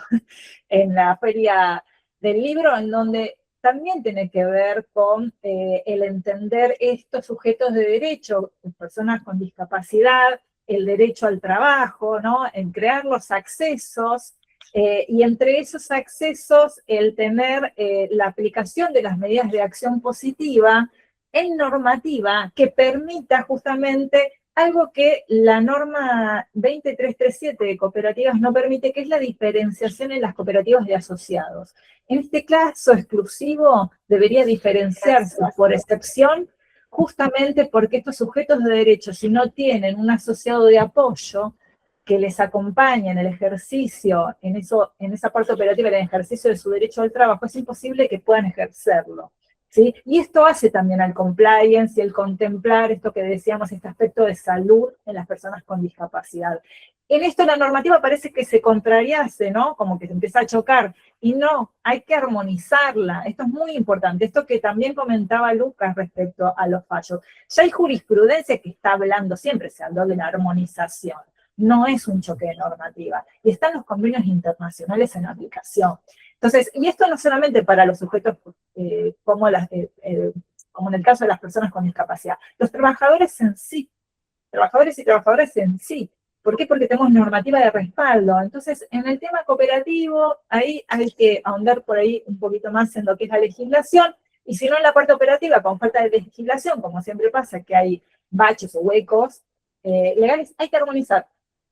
Speaker 2: en la feria del libro, en donde también tiene que ver con el entender estos sujetos de derecho, personas con discapacidad, el derecho al trabajo, ¿no? En crear los accesos, y entre esos accesos el tener la aplicación de las medidas de acción positiva en normativa que permita justamente algo que la norma 20337 de cooperativas no permite, que es la diferenciación en las cooperativas de asociados. En este caso exclusivo debería diferenciarse por excepción, justamente porque estos sujetos de derecho, si no tienen un asociado de apoyo que les acompañe en el ejercicio, en esa parte operativa, en el ejercicio de su derecho al trabajo, es imposible que puedan ejercerlo. ¿Sí? Y esto hace también al compliance y el contemplar esto que decíamos, este aspecto de salud en las personas con discapacidad. En esto la normativa parece que se contrariase, ¿no? Como que se empieza a chocar. Y no, hay que armonizarla. Esto es muy importante. Esto que también comentaba Lucas respecto a los fallos. Ya hay jurisprudencia que está hablando, siempre se habló de la armonización. No es un choque de normativa. Y están los convenios internacionales en aplicación. Entonces, y esto no solamente para los sujetos como en el caso de las personas con discapacidad, los trabajadores en sí, trabajadores y trabajadoras en sí. ¿Por qué? Porque tenemos normativa de respaldo. Entonces, en el tema cooperativo, ahí hay que ahondar por ahí un poquito más en lo que es la legislación, y si no en la parte operativa, con falta de legislación, como siempre pasa, que hay baches o huecos legales, hay que armonizar.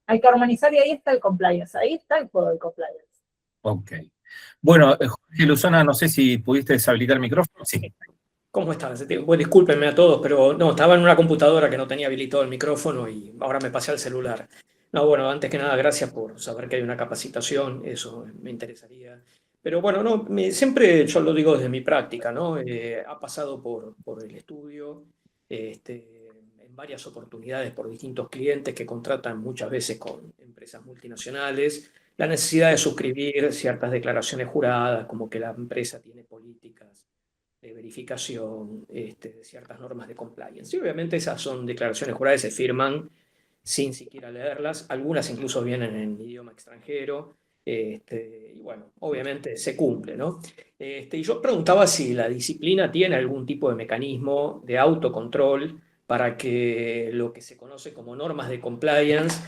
Speaker 2: Hay que armonizar y ahí está el compliance, ahí está el juego del compliance.
Speaker 1: Ok. Bueno, Jorge Luzona, no sé si pudiste deshabilitar el micrófono. Sí.
Speaker 7: ¿Cómo están? Bueno, discúlpenme a todos, pero no, estaba en una computadora que no tenía habilitado el micrófono y ahora me pasé al celular. No, bueno, antes que nada, gracias por saber que hay una capacitación, eso me interesaría. Pero bueno, no, siempre yo lo digo desde mi práctica, ¿no? Ha pasado por el estudio, en varias oportunidades por distintos clientes que contratan muchas veces con empresas multinacionales, la necesidad de suscribir ciertas declaraciones juradas, como que la empresa tiene políticas de verificación de ciertas normas de compliance. Y obviamente esas son declaraciones juradas, se firman sin siquiera leerlas, algunas incluso vienen en idioma extranjero, y bueno, obviamente se cumple, ¿no? Y yo preguntaba si la disciplina tiene algún tipo de mecanismo de autocontrol para que lo que se conoce como normas de compliance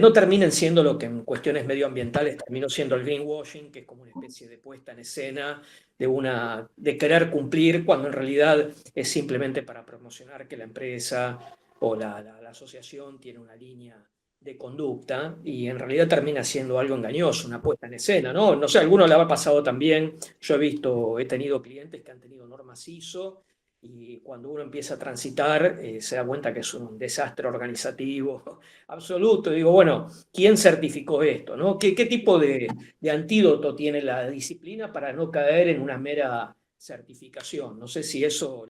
Speaker 7: no terminen siendo lo que en cuestiones medioambientales terminó siendo el greenwashing, que es como una especie de puesta en escena de querer cumplir, cuando en realidad es simplemente para promocionar que la empresa o la asociación tiene una línea de conducta y en realidad termina siendo algo engañoso, una puesta en escena, ¿no? No sé, a alguno le ha pasado también, yo he tenido clientes que han tenido normas ISO y cuando uno empieza a transitar se da cuenta que es un desastre organizativo absoluto. Digo, bueno, ¿quién certificó esto, no? ¿Qué tipo de antídoto tiene la disciplina para no caer en una mera certificación? No sé si eso